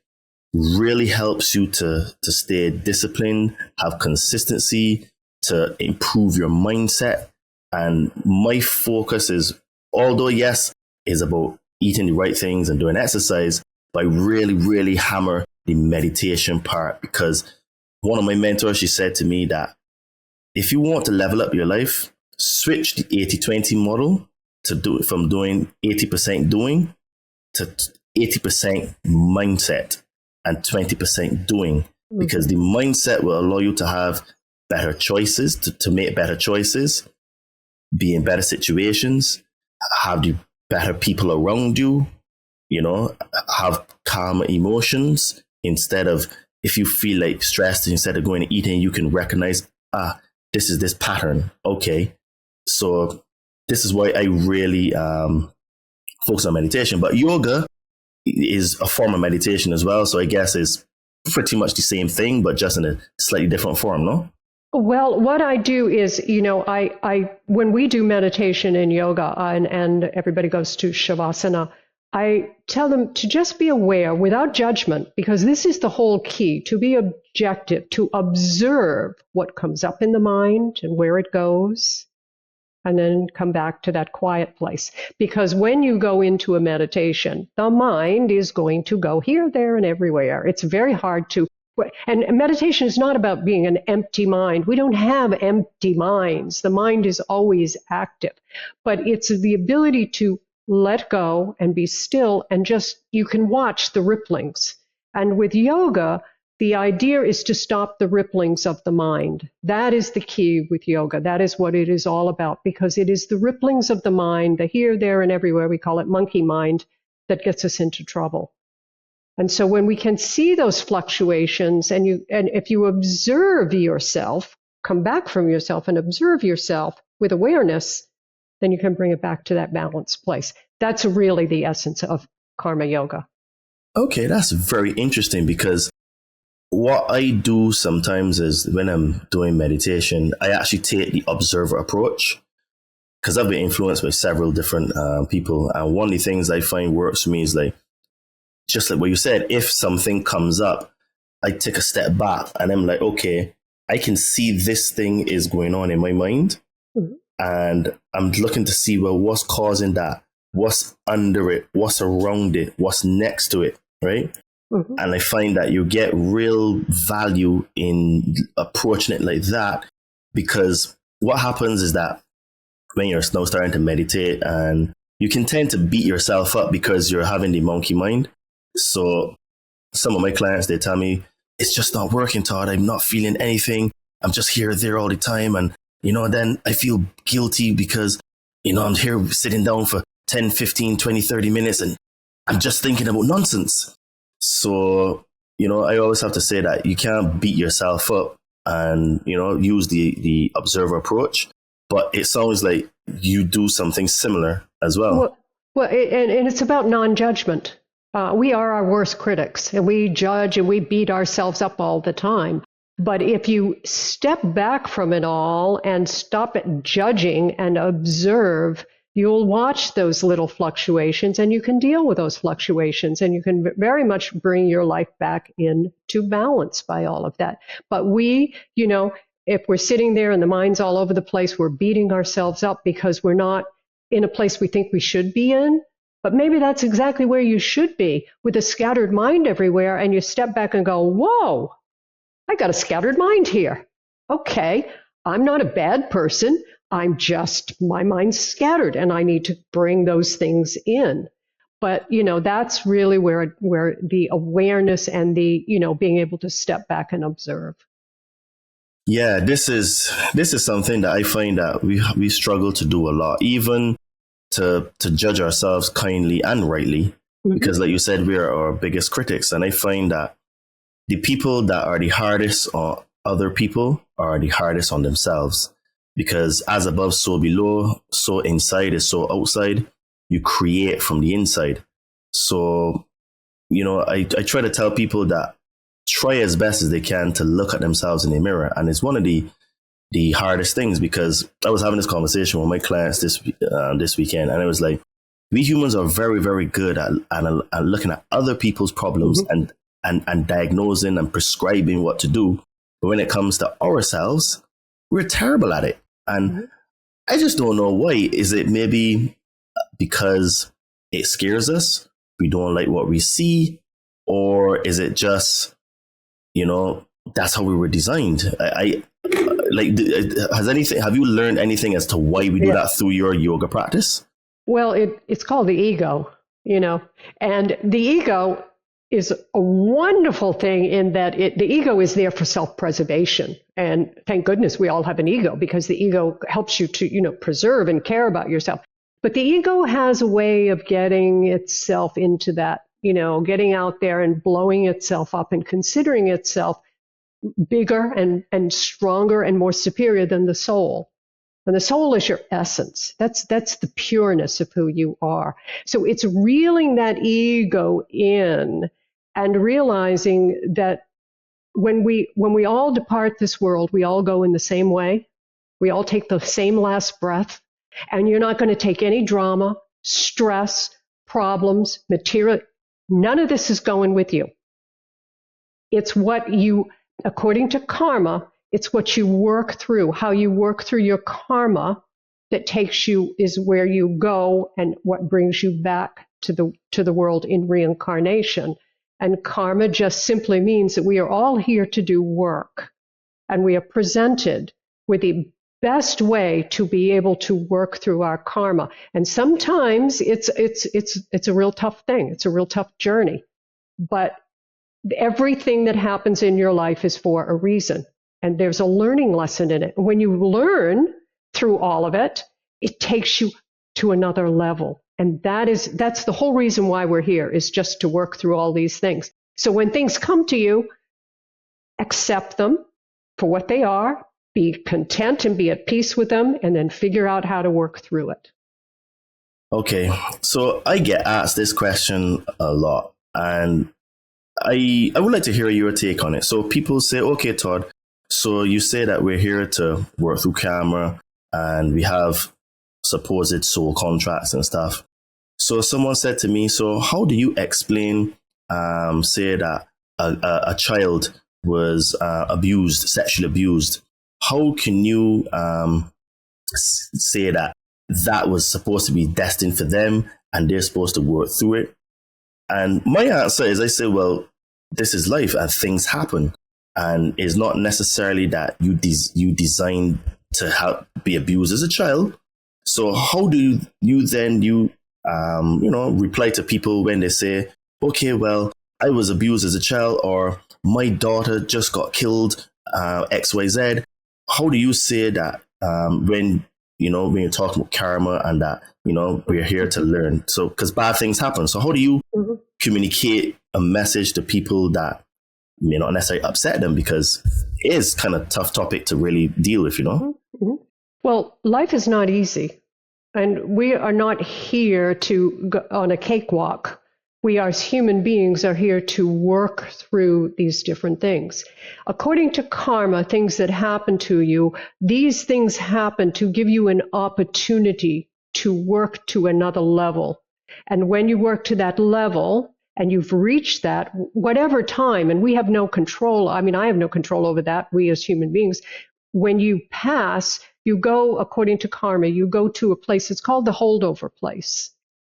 really helps you to stay disciplined, have consistency, to improve your mindset. And my focus is, although yes, is about eating the right things and doing exercise, but I really, really hammer the meditation part, because one of my mentors, she said to me that if you want to level up your life, switch the 80-20 model to do it from doing 80% doing to 80% mindset and 20% doing, because the mindset will allow you to have better choices, to make better choices, be in better situations, have the better people around you, have calmer emotions. Instead of, if you feel like stressed, instead of going and eating, you can recognize, this is this pattern. Okay. So this is why I really focus on meditation. But yoga is a form of meditation as well. So I guess it's pretty much the same thing, but just in a slightly different form, no? Well, what I do is, I when we do meditation in yoga and everybody goes to Shavasana, I tell them to just be aware without judgment, because this is the whole key, to be objective, to observe what comes up in the mind and where it goes, and then come back to that quiet place. Because when you go into a meditation, the mind is going to go here, there, and everywhere. It's very hard to, and meditation is not about being an empty mind. We don't have empty minds. The mind is always active, but it's the ability to let go and be still, and just, you can watch the ripplings. And with yoga, the idea is to stop the ripplings of the mind. That is the key with yoga. That is what it is all about, because it is the ripplings of the mind, the here, there, and everywhere, we call it monkey mind, that gets us into trouble. And so when we can see those fluctuations, and if you observe yourself, come back from yourself and observe yourself with awareness, then you can bring it back to that balanced place. That's really the essence of karma yoga. Okay, that's very interesting, because what I do sometimes is when I'm doing meditation, I actually take the observer approach, because I've been influenced by several different people. And one of the things I find works for me is just like what you said, if something comes up, I take a step back and I'm like, okay, I can see this thing is going on in my mind. And I'm looking to see, well, what's causing that? What's under it? What's around it? What's next to it? Right? And I find that you get real value in approaching it like that, because what happens is that when you're now starting to meditate, and you can tend to beat yourself up because you're having the monkey mind. So some of my clients, they tell me, it's just not working, Todd. I'm not feeling anything. I'm just here, there all the time. And then I feel guilty because, I'm here sitting down for 10, 15, 20, 30 minutes and I'm just thinking about nonsense. So, I always have to say that you can't beat yourself up and, use the observer approach. But it sounds like you do something similar as well. And it's about non-judgment. We are our worst critics, and we judge and we beat ourselves up all the time. But if you step back from it all and stop at judging and observe, you'll watch those little fluctuations and you can deal with those fluctuations and you can very much bring your life back into balance by all of that. But we, if we're sitting there and the mind's all over the place, we're beating ourselves up because we're not in a place we think we should be in. But maybe that's exactly where you should be, with a scattered mind everywhere. And you step back and go, whoa, I got a scattered mind here. Okay, I'm not a bad person. I'm just, my mind's scattered and I need to bring those things in. But, that's really where the awareness and the, being able to step back and observe. Yeah, this is something that I find that we struggle to do a lot, even to judge ourselves kindly and rightly, because like you said, we are our biggest critics. And I find that the people that are the hardest on other people are the hardest on themselves. Because as above, so below, so inside is so outside, you create from the inside. So, I try to tell people that try as best as they can to look at themselves in the mirror. And it's one of the hardest things, because I was having this conversation with my clients this weekend, and it was like, we humans are very, very good at looking at other people's problems and diagnosing and prescribing what to do. But when it comes to ourselves, we're terrible at it. And I just don't know why. Is it maybe because it scares us? We don't like what we see? Or is it just, that's how we were designed? Have you learned anything as to why we do that through your yoga practice? Well, it's called the ego, and the ego is a wonderful thing in that the ego is there for self-preservation. And thank goodness we all have an ego, because the ego helps you to, preserve and care about yourself. But the ego has a way of getting itself into that, getting out there and blowing itself up and considering itself bigger and stronger and more superior than the soul. And the soul is your essence. That's the pureness of who you are. So it's reeling that ego in and realizing that when we all depart this world, we all go in the same way. We all take the same last breath. And you're not going to take any drama, stress, problems, material. None of this is going with you. It's what you, according to karma, it's what you work through, how you work through your karma that takes you, is where you go and what brings you back to the world in reincarnation. And karma just simply means that we are all here to do work, and we are presented with the best way to be able to work through our karma. And sometimes it's a real tough thing. It's a real tough journey. But everything that happens in your life is for a reason. And there's a learning lesson in it. When you learn through all of it, it takes you to another level. And that's the whole reason why we're here, is just to work through all these things. So when things come to you, accept them for what they are, be content and be at peace with them, and then figure out how to work through it. Okay, so I get asked this question a lot, and I would like to hear your take on it. So people say, okay, Todd, so you say that we're here to work through karma and we have supposed soul contracts and stuff. So someone said to me, so how do you explain, say that a child was abused, sexually abused? How can you say that was supposed to be destined for them and they're supposed to work through it? And my answer is, I say, well, this is life and things happen. And it's not necessarily that you designed to be abused as a child. So how do you then reply to people when they say, okay, well, I was abused as a child, or my daughter just got killed, XYZ. How do you say that when you're talking about karma and that, we're here to learn? So, because bad things happen. So how do you communicate a message to people that may not necessarily upset them, because it is kind of a tough topic to really deal with, Well, life is not easy, and we are not here to go on a cakewalk. We as human beings are here to work through these different things. According to karma, things that happen to you, these things happen to give you an opportunity to work to another level. And when you work to that level and you've reached that, whatever time, and we have no control, I mean, I have no control over that, we as human beings, when you pass, you go, according to karma, you go to a place, it's called the holdover place.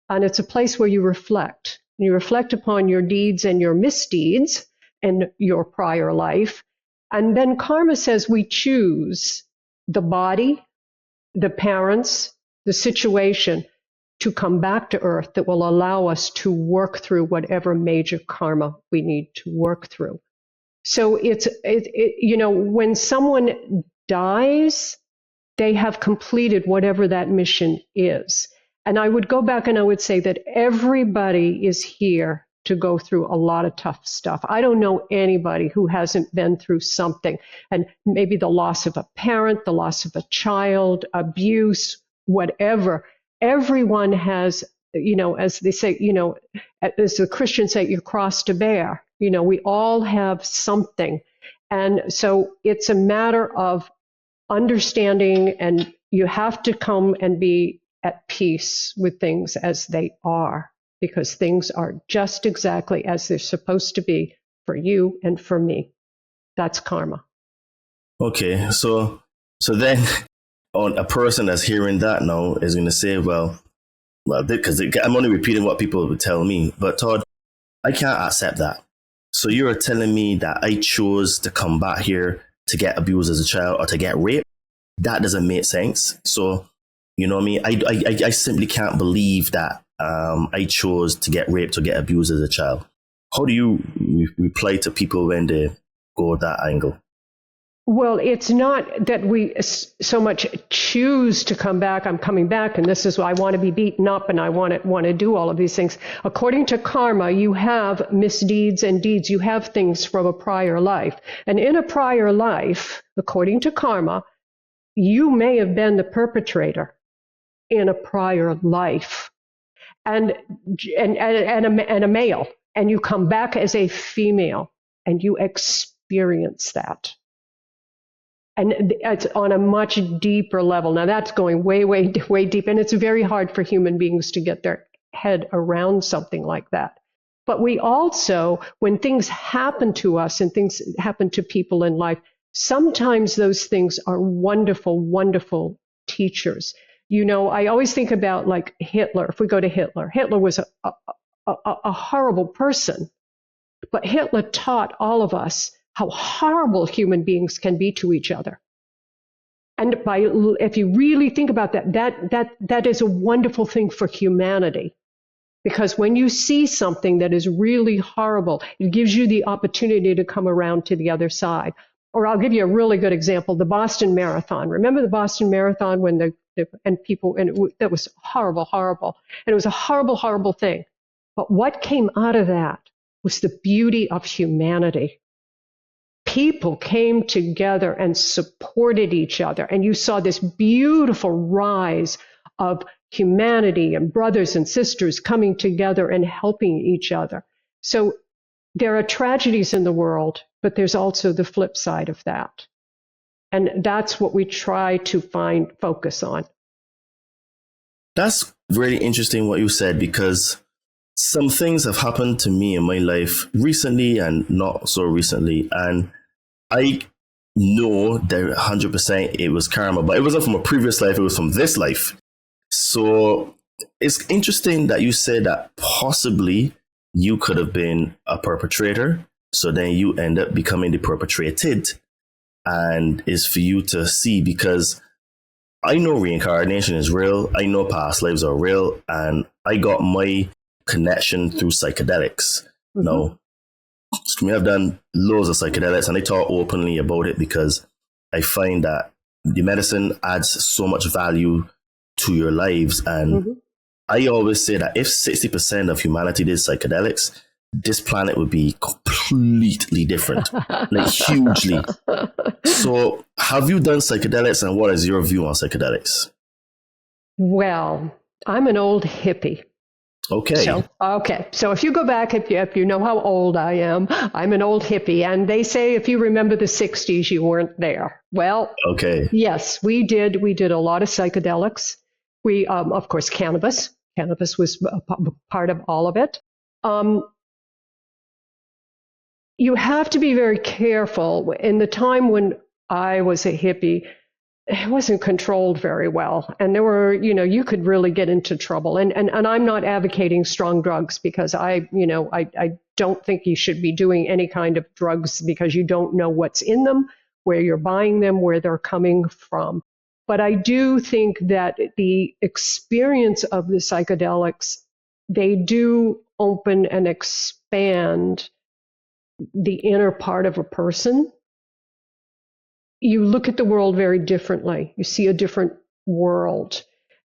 And it's a place where you reflect. You reflect upon your deeds and your misdeeds in your prior life. And then karma says we choose the body, the parents, the situation to come back to earth that will allow us to work through whatever major karma we need to work through. So when someone dies, they have completed whatever that mission is. And I would go back and I would say that everybody is here to go through a lot of tough stuff. I don't know anybody who hasn't been through something, and maybe the loss of a parent, the loss of a child, abuse, whatever. Everyone has, as they say, as the Christians say, your cross to bear. We all have something. And so it's a matter of understanding, and you have to come and be at peace with things as they are, because things are just exactly as they're supposed to be for you and for me. That's karma. Okay, so then a person that's hearing that now is going to say, well, because I'm only repeating what people would tell me, but Todd, I can't accept that. So you're telling me that I chose to come back here to get abused as a child or to get raped? That doesn't make sense. So, you know what I mean? I simply can't believe that I chose to get raped or get abused as a child. How do you reply to people when they go that angle? Well, it's not that we so much choose to come back. I'm coming back, and this is why I want to be beaten up, and I want to do all of these things. According to karma, you have misdeeds and deeds. You have things from a prior life. And in a prior life, according to karma, you may have been the perpetrator in a prior life, and a male, and you come back as a female, and you experience that. And it's on a much deeper level. Now that's going way, way, way deep. And it's very hard for human beings to get their head around something like that. But we also, when things happen to us and things happen to people in life, sometimes those things are wonderful, wonderful teachers. I always think about like Hitler. If we go to Hitler, Hitler was a horrible person, but Hitler taught all of us how horrible human beings can be to each other. And if you really think about that is a wonderful thing for humanity. Because when you see something that is really horrible, it gives you the opportunity to come around to the other side. Or I'll give you a really good example, the Boston Marathon. Remember the Boston Marathon when that was horrible, horrible. And it was a horrible, horrible thing. But what came out of that was the beauty of humanity. People came together and supported each other. And you saw this beautiful rise of humanity and brothers and sisters coming together and helping each other. So there are tragedies in the world, but there's also the flip side of that. And that's what we try to focus on. That's really interesting what you said, because some things have happened to me in my life recently and not so recently. And I know that 100% it was karma, but it wasn't from a previous life. It was from this life. So it's interesting that you said that possibly you could have been a perpetrator. So then you end up becoming the perpetrated. And it's for you to see, because I know reincarnation is real. I know past lives are real. And I got my connection through psychedelics. Mm-hmm. Now, I've done loads of psychedelics, and I talk openly about it because I find that the medicine adds so much value to your lives. And I always say that if 60% of humanity did psychedelics, this planet would be completely different, like hugely. So have you done psychedelics, and what is your view on psychedelics? Well, I'm an old hippie. Okay. So if you go back, if you know how old I am, I'm an old hippie. And they say if you remember the 60s, you weren't there. Well, okay. Yes, we did. We did a lot of psychedelics. We, of course, cannabis. Cannabis was a part of all of it. You have to be very careful. In the time when I was a hippie, it wasn't controlled very well. And there were, you could really get into trouble. And I'm not advocating strong drugs because I don't think you should be doing any kind of drugs because you don't know what's in them, where you're buying them, where they're coming from. But I do think that the experience of the psychedelics, they do open and expand the inner part of a person. You look at the world very differently. You see a different world.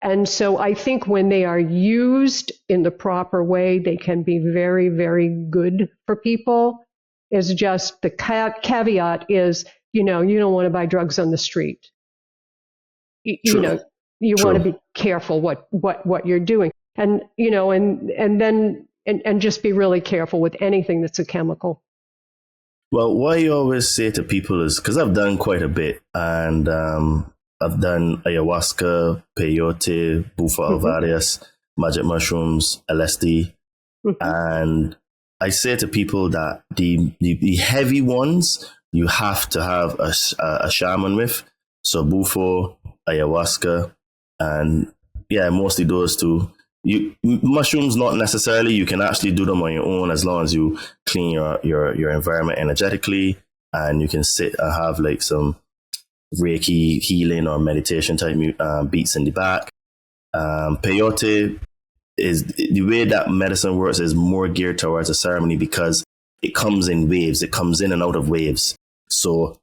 And so I think when they are used in the proper way, they can be very, very good for people. It's just the caveat is, you don't want to buy drugs on the street. You want to be careful what you're doing. And, and just be really careful with anything that's a chemical. Well, what I always say to people is, because I've done quite a bit, and I've done ayahuasca, peyote, bufo alvarius, magic mushrooms, LSD, and I say to people that the heavy ones you have to have a shaman with. So bufo, ayahuasca, and mostly those two. Mushrooms, not necessarily. You can actually do them on your own as long as you clean your environment energetically, and you can sit and have like some Reiki healing or meditation type beats in the back. Peyote is the way that medicine works is more geared towards a ceremony because it comes in waves. It comes in and out of waves. So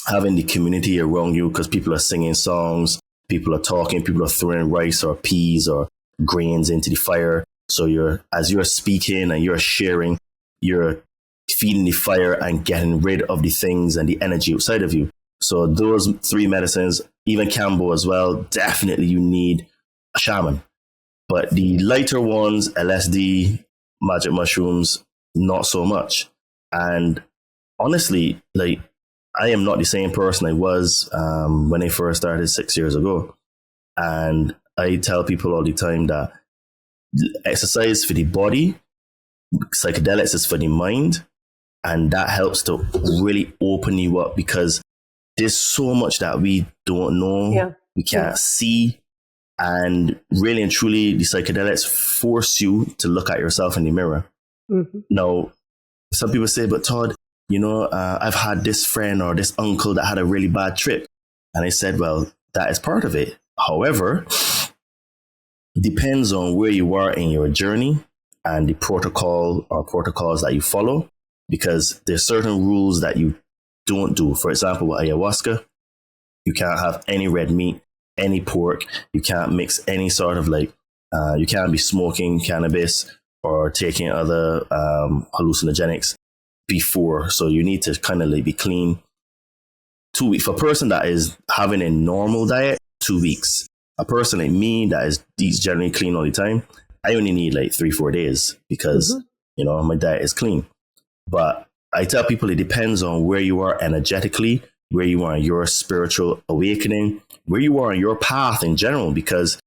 having the community around you, because people are singing songs, people are talking, people are throwing rice or peas or grains into the fire. So as you're speaking and you're sharing, you're feeding the fire and getting rid of the things and the energy outside of you. So those three medicines, even Cambo as well, definitely you need a shaman. But the lighter ones, LSD, magic mushrooms, not so much. And honestly, like, I am not the same person I was when I first started 6 years ago. And I tell people all the time that exercise for the body, psychedelics is for the mind, and that helps to really open you up because there's so much that we don't know, we can't see, and really and truly the psychedelics force you to look at yourself in the mirror. Now, some people say, but Todd, I've had this friend or this uncle that had a really bad trip. And I said, well, that is part of it. However, depends on where you are in your journey and the protocol or protocols that you follow, because there's certain rules that you don't do. For example, with ayahuasca, you can't have any red meat, any pork. You can't mix any sort of you can't be smoking cannabis or taking other hallucinogenics before. So you need to kind of be clean 2 weeks. For a person that is having a normal diet, 2 weeks. A person like me that eats generally clean all the time, I only need 3-4 days because, my diet is clean. But I tell people it depends on where you are energetically, where you are in your spiritual awakening, where you are in your path in general, because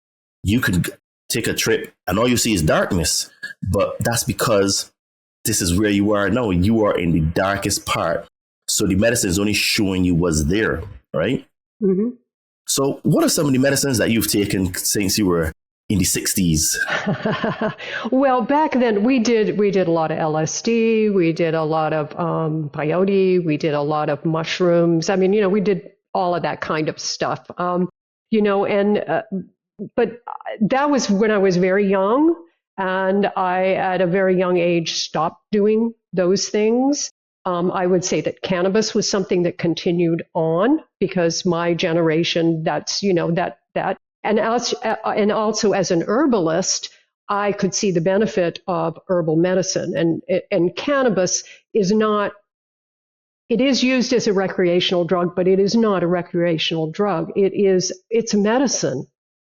you could take a trip and all you see is darkness. But that's because this is where you are now. You are in the darkest part. So the medicine is only showing you what's there, right? So what are some of the medicines that you've taken since you were in the 60s? Well, back then we did a lot of LSD, we did a lot of peyote, we did a lot of mushrooms. I mean, we did all of that kind of stuff. But that was when I was very young, and I, at a very young age, stopped doing those things. I would say that cannabis was something that continued on because my generation, and also as an herbalist, I could see the benefit of herbal medicine, and cannabis is not. It is used as a recreational drug, but it is not a recreational drug. It's a medicine.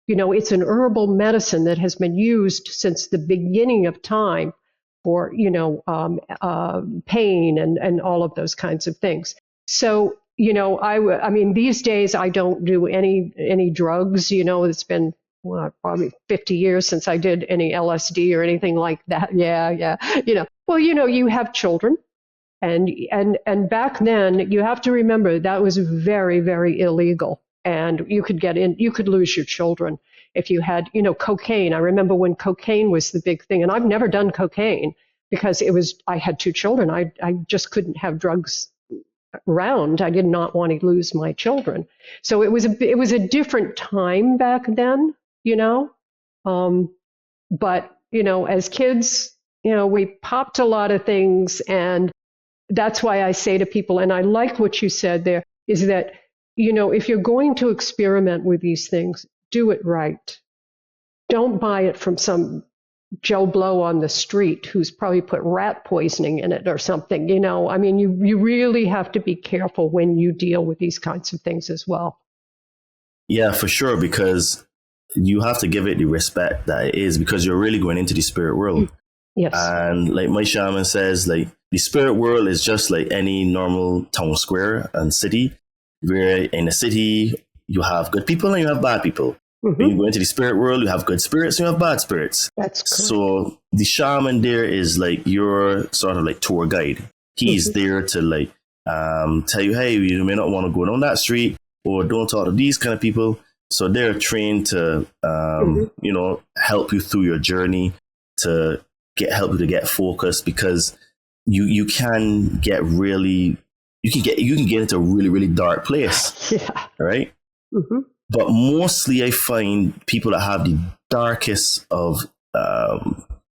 It's an herbal medicine that has been used since the beginning of time for, pain and all of those kinds of things. So, I mean, these days I don't do any drugs. It's been probably 50 years since I did any LSD or anything like that. Yeah. Well, you have children. And back then, you have to remember that was very, very illegal. And you could lose your children if you had, cocaine. I remember when cocaine was the big thing. And I've never done cocaine because I had 2 children. I just couldn't have drugs around. I did not want to lose my children. So it was a different time back then, But, as kids, we popped a lot of things. And that's why I say to people, and I like what you said there, is that, if you're going to experiment with these things, do it right. Don't buy it from some Joe Blow on the street who's probably put rat poisoning in it or something. You really have to be careful when you deal with these kinds of things as well. Yeah, for sure, because you have to give it the respect that it is, because you're really going into the spirit world. Yes. And like my shaman says, like the spirit world is just like any normal town square and city, where in a city you have good people and you have bad people. Mm-hmm. When you go into the spirit world, you have good spirits and you have bad spirits. That's correct. So the shaman there is like your sort of like tour guide. He's there to like tell you, hey, you may not want to go down that street, or don't talk to these kind of people. So they're trained to help you through your journey, to help you to get focused, because you can get into a really, really dark place. Yeah. Right? Mm-hmm. But mostly I find people that have the darkest of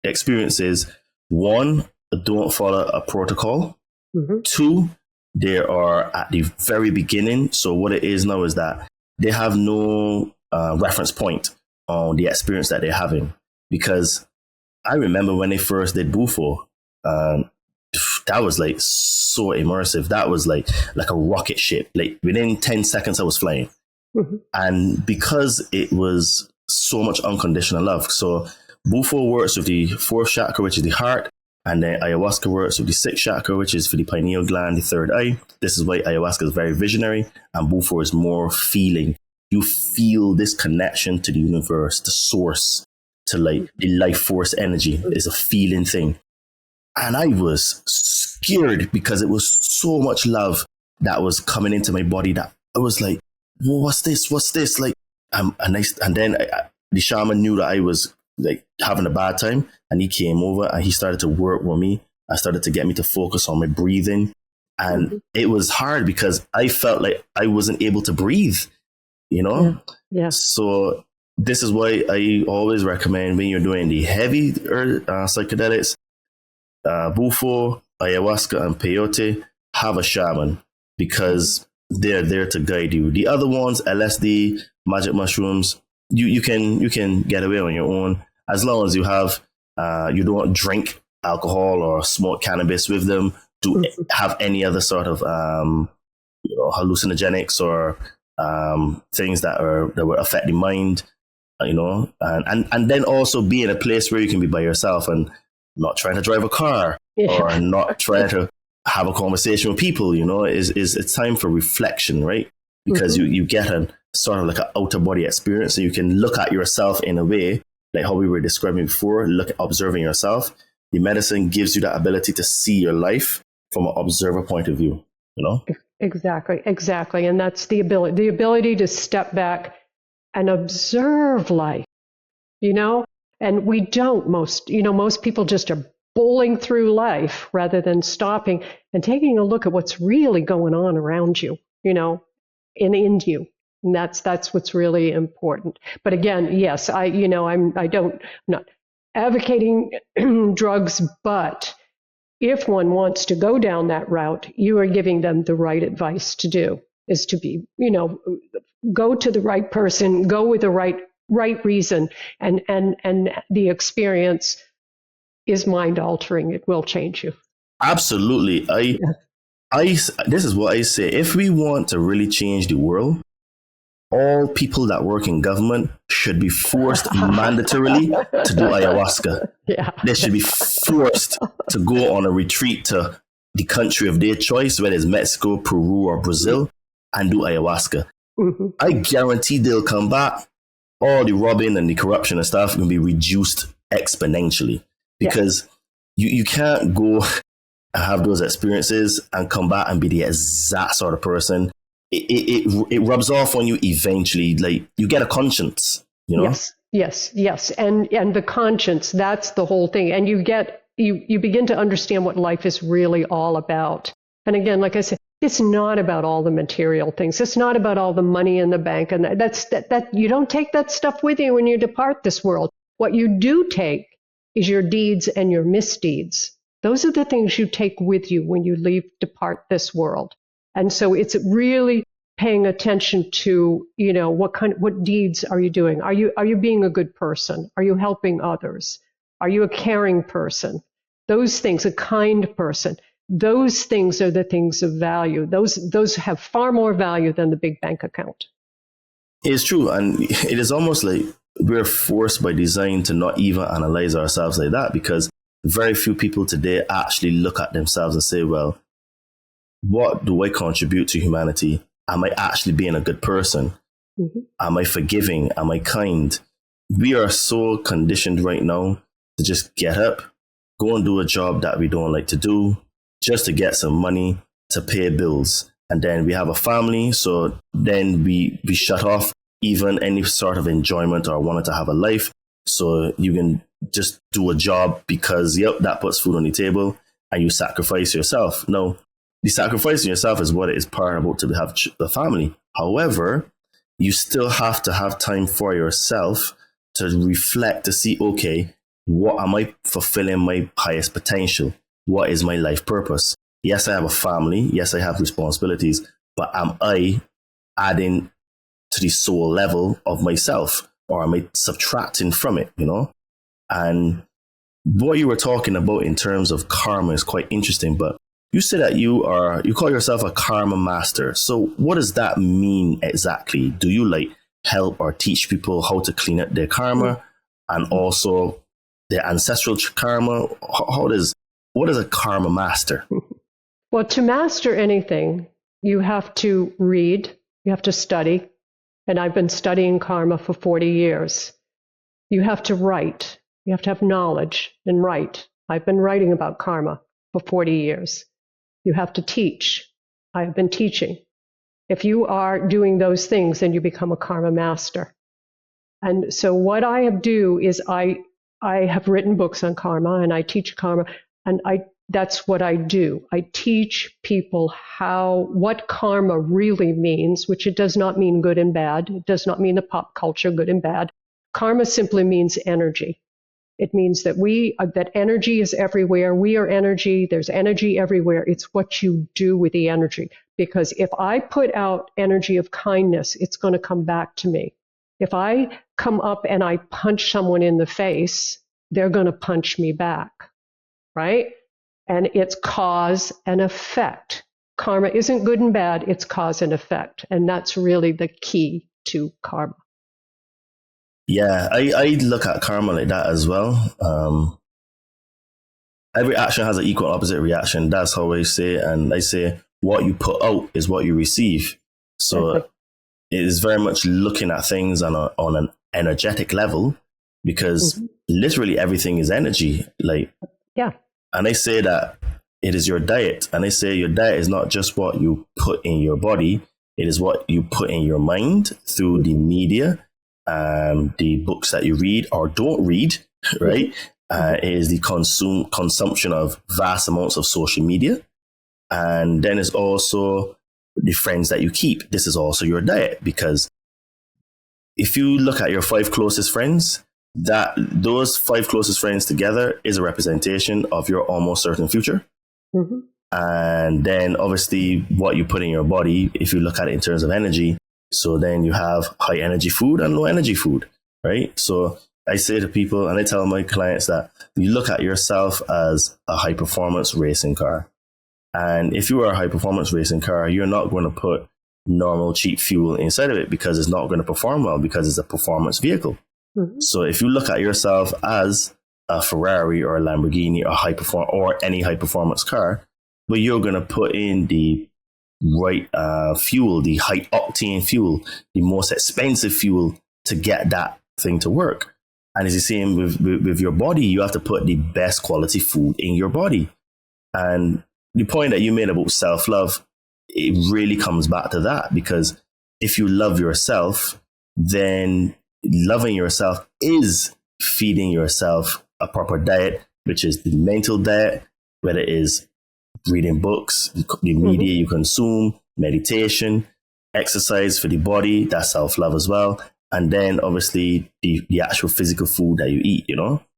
experiences, 1, don't follow a protocol. Mm-hmm. 2, they are at the very beginning. So what it is now is that they have no reference point on the experience that they're having. Because I remember when they first did Bufo, that was like so immersive. That was like a rocket ship. Like within 10 seconds, I was flying. Mm-hmm. And because it was so much unconditional love. So Bufo works with the 4th chakra, which is the heart. And then ayahuasca works with the 6th chakra, which is for the pineal gland, the 3rd eye. This is why ayahuasca is very visionary, and Bufo is more feeling. You feel this connection to the universe, the source, to like the life force energy. It's a feeling thing. And I was scared because it was so much love that was coming into my body that I was like, whoa, what's this? Like, and then the shaman knew that I was like having a bad time, and he came over and he started to work with me. I started to get me to focus on my breathing, and it was hard because I felt like I wasn't able to breathe, Yeah. So this is why I always recommend, when you're doing the heavy psychedelics, Bufo, ayahuasca, and peyote, have a shaman, because they're there to guide you. The other ones, LSD, magic mushrooms, you can get away on your own, as long as you have you don't drink alcohol or smoke cannabis with them, to have any other sort of hallucinogenics or things that will affect the mind, and then also be in a place where you can be by yourself and not trying to drive a car or not trying to have a conversation with people. It's time for reflection, right? Because you get a sort of like an outer body experience, so you can look at yourself in a way, like how we were describing before, observing yourself. The medicine gives you that ability to see your life from an observer point of view, Exactly. And that's the ability to step back and observe life, and we don't. Most people just are bowling through life rather than stopping and taking a look at what's really going on around you, and in you. And that's what's really important. But again, yes, I'm not advocating drugs, but if one wants to go down that route, you are giving them the right advice to do, is to be, go to the right person, go with the right reason, and the experience is mind altering. It will change you. Absolutely. This is what I say. If we want to really change the world, all people that work in government should be forced mandatorily to do ayahuasca. Yeah. They should be forced to go on a retreat to the country of their choice, whether it's Mexico, Peru, or Brazil, and do ayahuasca. Mm-hmm. I guarantee they'll come back all the robbing and the corruption and stuff can be reduced exponentially, because you can't go and have those experiences and come back and be the exact sort of person. It rubs off on you eventually. Like, you get a conscience, you know? Yes. And the conscience, that's the whole thing. And you begin to understand what life is really all about. And again, like I said, it's not about all the material things. It's not about all the money in the bank. And that you don't take that stuff with you when you depart this world. What you do take is your deeds and your misdeeds. Those are the things you take with you when you depart this world. And so it's really paying attention to, what deeds are you doing? Are you being a good person? Are you helping others? Are you a caring person? Those things, a kind person. Those things are the things of value. Those have far more value than the big bank account. It's true. And it is almost like we're forced by design to not even analyze ourselves like that, because very few people today actually look at themselves and say, well, what do I contribute to humanity? Am I actually being a good person? Mm-hmm. Am I forgiving? Am I kind? We are so conditioned right now to just get up, go and do a job that we don't like to do, just to get some money to pay bills. And then we have a family, so then we shut off even any sort of enjoyment or wanting to have a life. So you can just do a job because, that puts food on the table, and you sacrifice yourself. No, the sacrificing yourself is what it is paramount to have the family. However, you still have to have time for yourself to reflect, to see, okay, what am I fulfilling my highest potential? What is my life purpose? Yes, I have a family. Yes, I have responsibilities, but am I adding to the soul level of myself, or am I subtracting from it, And what you were talking about in terms of karma is quite interesting, but you said that you call yourself a karma master. So what does that mean exactly? Do you help or teach people how to clean up their karma and also their ancestral karma? What is a karma master? Well, to master anything, you have to read, you have to study. And I've been studying karma for 40 years. You have to write. You have to have knowledge and write. I've been writing about karma for 40 years. You have to teach. I have been teaching. If you are doing those things, then you become a karma master. And so what I do is I have written books on karma, and I teach karma, and that's what I do. I teach people what karma really means, which it does not mean good and bad. It does not mean the pop culture good and bad. Karma simply means energy. It means that that energy is everywhere. We are energy. There's energy everywhere. It's what you do with the energy. Because if I put out energy of kindness, it's going to come back to me. If I come up and I punch someone in the face, they're going to punch me back, right? And it's cause and effect. Karma isn't good and bad. It's cause and effect. And that's really the key to karma. Yeah, I look at karma like that as well. Every action has an equal opposite reaction. That's how I say it. And I say what you put out is what you receive. So it is very much looking at things on an energetic level, because literally everything is energy. And I say that it is your diet. And I say your diet is not just what you put in your body. It is what you put in your mind through the media, the books that you read or don't read, right? It is the consumption of vast amounts of social media. And then it's also the friends that you keep. This is also your diet, because if you look at your 5 closest friends, those 5 closest friends together is a representation of your almost certain future. Mm-hmm. And then obviously what you put in your body, if you look at it in terms of energy, so then you have high energy food and low energy food, right? So I say to people, and I tell my clients that you look at yourself as a high performance racing car. And if you are a high performance racing car, you're not going to put normal cheap fuel inside of it, because it's not going to perform well, because it's a performance vehicle. Mm-hmm. So if you look at yourself as a Ferrari or a Lamborghini or any high performance car, but you're going to put in the right fuel, the high octane fuel, the most expensive fuel, to get that thing to work. And it's the same with your body. You have to put the best quality food in your body. And the point that you made about self-love, it really comes back to that, because if you love yourself, then loving yourself is feeding yourself a proper diet, which is the mental diet, whether it is reading books, the media you consume, meditation, exercise for the body, that's self-love as well. And then obviously the actual physical food that you eat,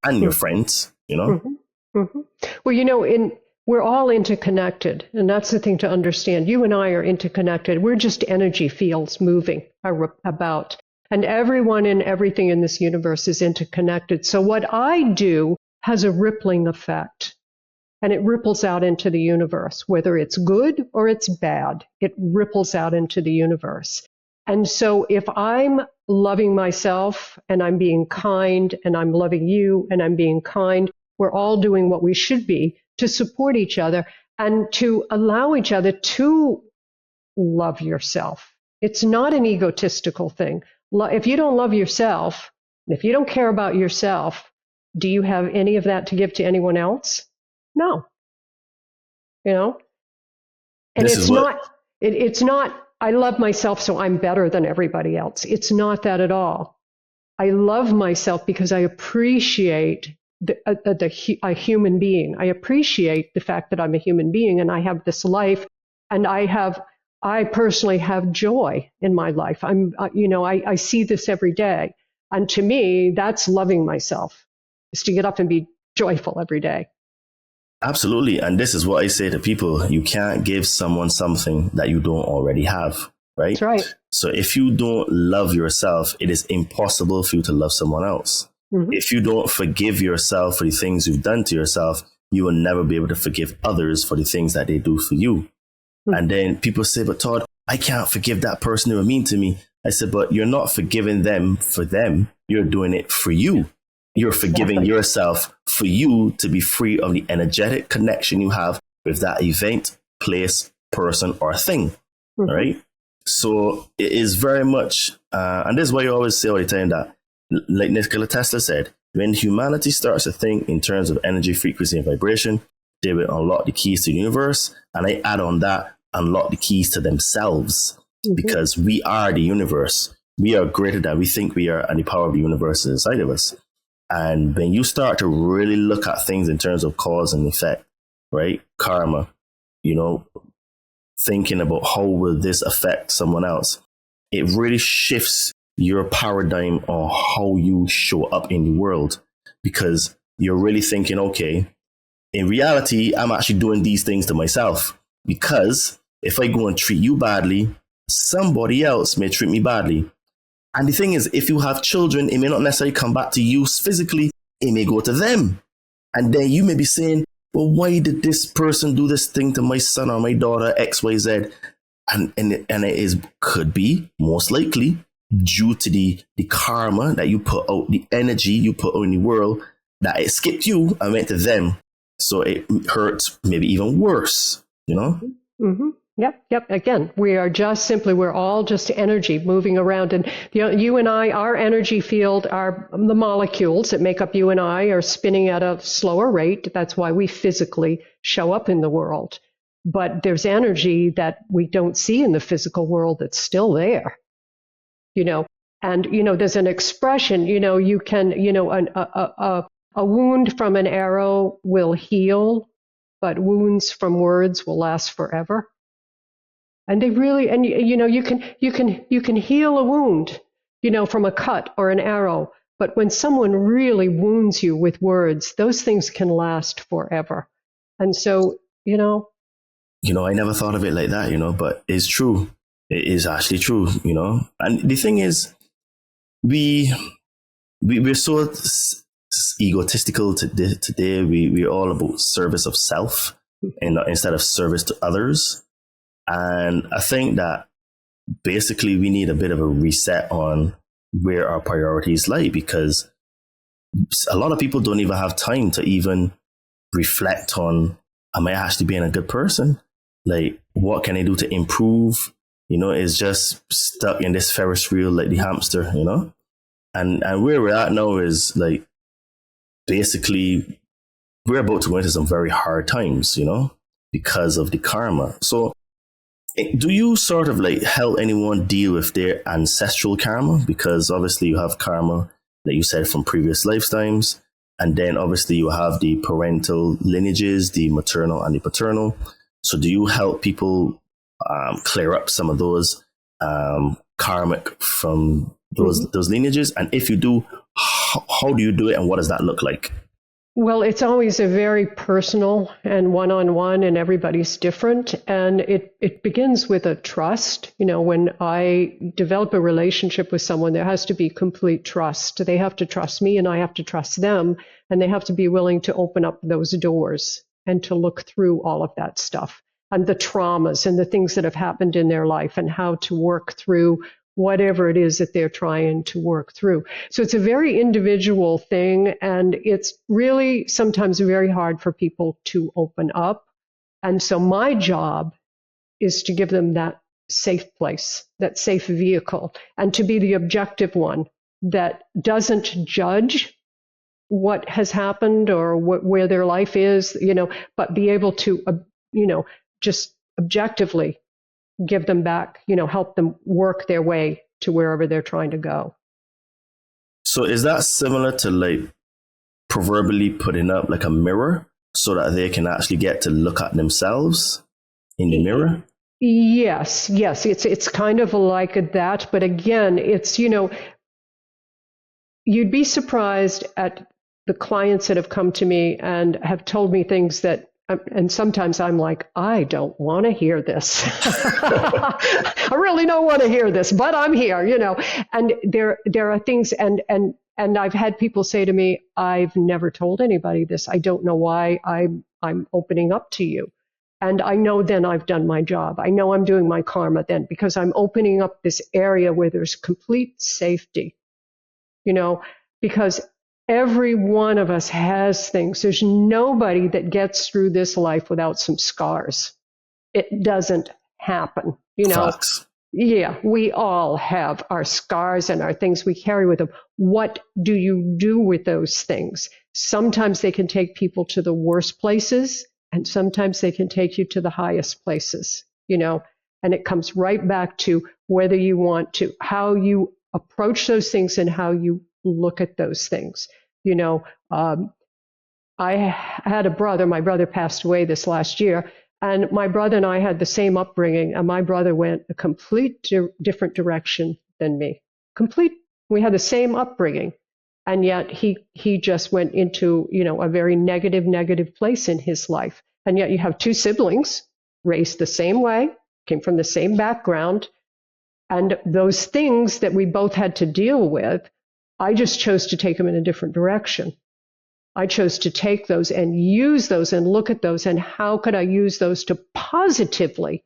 and your friends, Well, we're all interconnected, and that's the thing to understand. You and I are interconnected. We're just energy fields moving about, and everyone and everything in this universe is interconnected. So what I do has a rippling effect, and it ripples out into the universe, whether it's good or it's bad. It ripples out into the universe. And so if I'm loving myself and I'm being kind and I'm loving you and I'm being kind, we're all doing what we should be to support each other and to allow each other to love yourself. It's not an egotistical thing. If you don't love yourself, if you don't care about yourself, do you have any of that to give to anyone else? No. And it's not, I love myself so I'm better than everybody else. It's not that at all. I love myself because I appreciate a human being. I appreciate the fact that I'm a human being and I have this life, and I personally have joy in my life. I see this every day. And to me, that's loving myself, is to get up and be joyful every day. Absolutely. And this is what I say to people. You can't give someone something that you don't already have, right? That's right. So if you don't love yourself, it is impossible for you to love someone else. If you don't forgive yourself for the things you've done to yourself, you will never be able to forgive others for the things that they do for you. And then people say, but Todd, I can't forgive that person who was mean to me. I said, but you're not forgiving them for them. You're doing it for you. You're forgiving yourself for you to be free of the energetic connection you have with that event, place, person, or thing. All right. So it is very much, and this is why you always say all the time that, like Nikola Tesla said, when humanity starts to think in terms of energy, frequency, and vibration, they will unlock the keys to the universe. And I add on that, unlock the keys to themselves, because we are the universe. We are greater than we think we are, and the power of the universe is inside of us. And when you start to really look at things in terms of cause and effect, right? Karma, thinking about how will this affect someone else, it really shifts your paradigm on how you show up in the world, because you're really thinking, okay, in reality, I'm actually doing these things to myself, because if I go and treat you badly, somebody else may treat me badly. And the thing is, if you have children, it may not necessarily come back to you physically, it may go to them. And then you may be saying, well, why did this person do this thing to my son or my daughter, X, Y, Z? And it could be, most likely, due to the karma that you put out, the energy you put out in the world, that it skipped you and went to them. So it hurts maybe even worse, Yep. Again, we're all just energy moving around. And you and I, our energy field, the molecules that make up you and I are spinning at a slower rate. That's why we physically show up in the world. But there's energy that we don't see in the physical world that's still there. And there's an expression, you can, a wound from an arrow will heal, but wounds from words will last forever. And they really, and you can heal a wound, from a cut or an arrow, but when someone really wounds you with words, those things can last forever. And so, I never thought of it like that, but it's true. It is actually true, And the thing is, we're so egotistical today. We're all about service of self and instead of service to others. And I think that basically we need a bit of a reset on where our priorities lie, because a lot of people don't even have time to even reflect on, am I actually being a good person? Like, what can I do to improve? It's just stuck in this Ferris wheel like the hamster, And where we're at now is like, basically, we're about to go into some very hard times, because of the karma. So do you sort of like help anyone deal with their ancestral karma? Because obviously you have karma that you said from previous lifetimes. And then obviously you have the parental lineages, the maternal and the paternal. So do you help people clear up some of those karmic from those lineages? And if you do, how do you do it, and what does that look like? Well, it's always a very personal and one-on-one, and everybody's different. And it begins with a trust. When I develop a relationship with someone, there has to be complete trust. They have to trust me, and I have to trust them. And they have to be willing to open up those doors and to look through all of that stuff and the traumas and the things that have happened in their life and how to work through whatever it is that they're trying to work through. So it's a very individual thing, and it's really sometimes very hard for people to open up. And so my job is to give them that safe place, that safe vehicle, and to be the objective one that doesn't judge what has happened or where their life is, but be able to, just objectively give them back, help them work their way to wherever they're trying to go. So is that similar to like proverbially putting up like a mirror so that they can actually get to look at themselves in the mirror? Yes. It's kind of like that. But again, it's, you'd be surprised at the clients that have come to me and have told me things that, and sometimes I'm like, I don't want to hear this. I really don't want to hear this, but I'm here, and there are things, and I've had people say to me, I've never told anybody this. I don't know why I'm opening up to you. And I know then I've done my job. I know I'm doing my karma then, because I'm opening up this area where there's complete safety, because every one of us has things. There's nobody that gets through this life without some scars. It doesn't happen, Facts. Yeah, we all have our scars and our things we carry with them. What do you do with those things? Sometimes they can take people to the worst places, and sometimes they can take you to the highest places, and it comes right back to whether you want to, how you approach those things and how you look at those things. I had a brother. My brother passed away this last year, and my brother and I had the same upbringing, and my brother went a complete different direction than me. We had the same upbringing, and yet he just went into, a very negative place in his life. And yet you have two siblings raised the same way, came from the same background, and those things that we both had to deal with, I just chose to take them in a different direction. I chose to take those and use those and look at those, and how could I use those to positively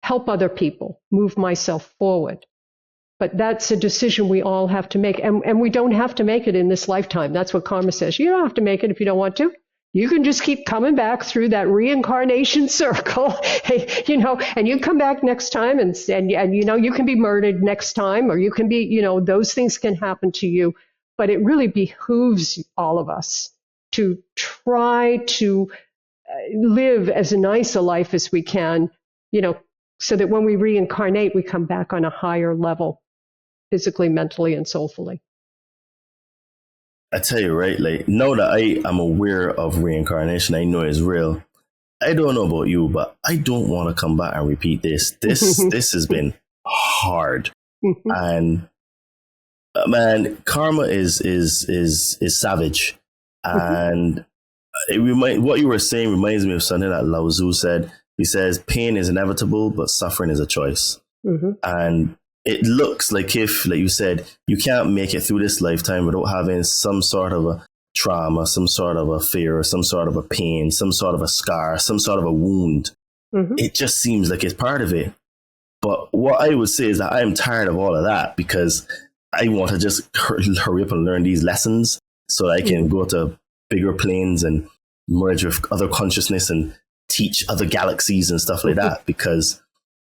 help other people, move myself forward. But that's a decision we all have to make. And we don't have to make it in this lifetime. That's what karma says. You don't have to make it if you don't want to. You can just keep coming back through that reincarnation circle, and you come back next time and you can be murdered next time, or you can be, those things can happen to you. But it really behooves all of us to try to live as nice a life as we can, so that when we reincarnate, we come back on a higher level, physically, mentally, and soulfully. I tell you, right, like, now that I am aware of reincarnation, I know it's real. I don't know about you, but I don't want to come back and repeat this. This has been hard. And man, karma is savage. And what you were saying reminds me of something that Lao Tzu said. He says, pain is inevitable, but suffering is a choice. And it looks like if, like you said, you can't make it through this lifetime without having some sort of a trauma, some sort of a fear, some sort of a pain, some sort of a scar, some sort of a wound. It just seems like it's part of it. But what I would say is that I am tired of all of that, because I want to just hurry up and learn these lessons so that I can go to bigger planes and merge with other consciousness and teach other galaxies and stuff like that. Because,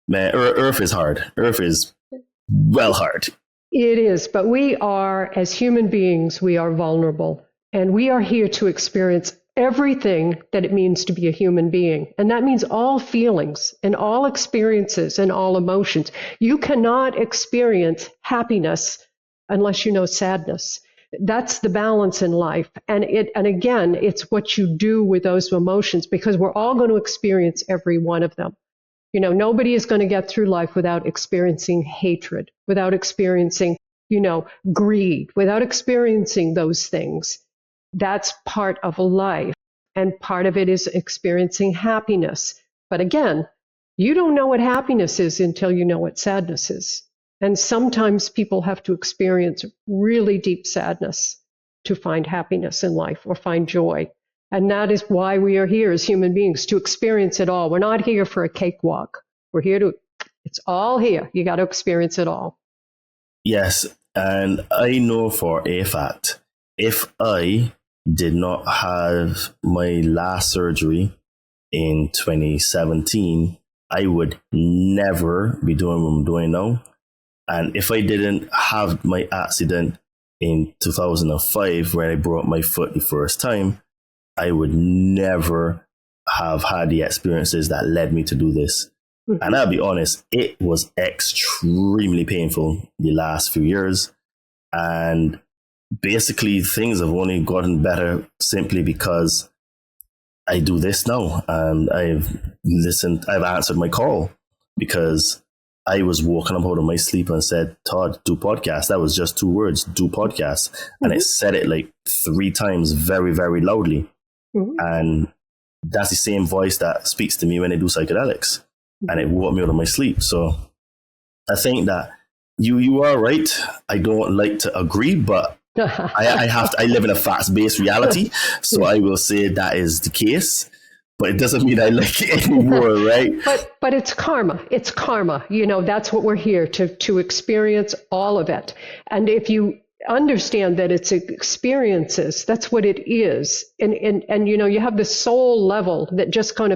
man, Earth is hard. Earth is well hard. It is, but we are, as human beings, we are vulnerable. And we are here to experience everything that it means to be a human being. And that means all feelings and all experiences and all emotions. You cannot experience happiness unless you know sadness. That's the balance in life. And again, it's what you do with those emotions, because we're all going to experience every one of them. Nobody is going to get through life without experiencing hatred, without experiencing, greed, without experiencing those things. That's part of life. And part of it is experiencing happiness. But again, you don't know what happiness is until you know what sadness is. And sometimes people have to experience really deep sadness to find happiness in life or find joy. And that is why we are here as human beings, to experience it all. We're not here for a cakewalk. We're here it's all here. You got to experience it all. Yes. And I know for a fact, if I did not have my last surgery in 2017, I would never be doing what I'm doing now. And if I didn't have my accident in 2005, where I broke my foot the first time, I would never have had the experiences that led me to do this. Mm-hmm. And I'll be honest, it was extremely painful the last few years. And basically, things have only gotten better simply because I do this now. And I've answered my call because I was woken up out of my sleep and said, Todd, do podcast. That was just 2 words, do podcast. Mm-hmm. And I said it like 3 times very, very loudly. Mm-hmm. And that's the same voice that speaks to me when I do psychedelics. Mm-hmm. And it woke me out of my sleep. So I think that you are right. I don't like to agree, but I live in a fast-based reality. So I will say that is the case. But it doesn't mean I like it anymore, right? But it's karma. It's karma. That's what we're here to experience, all of it. And if you understand that it's experiences, that's what it is. And you have the soul level that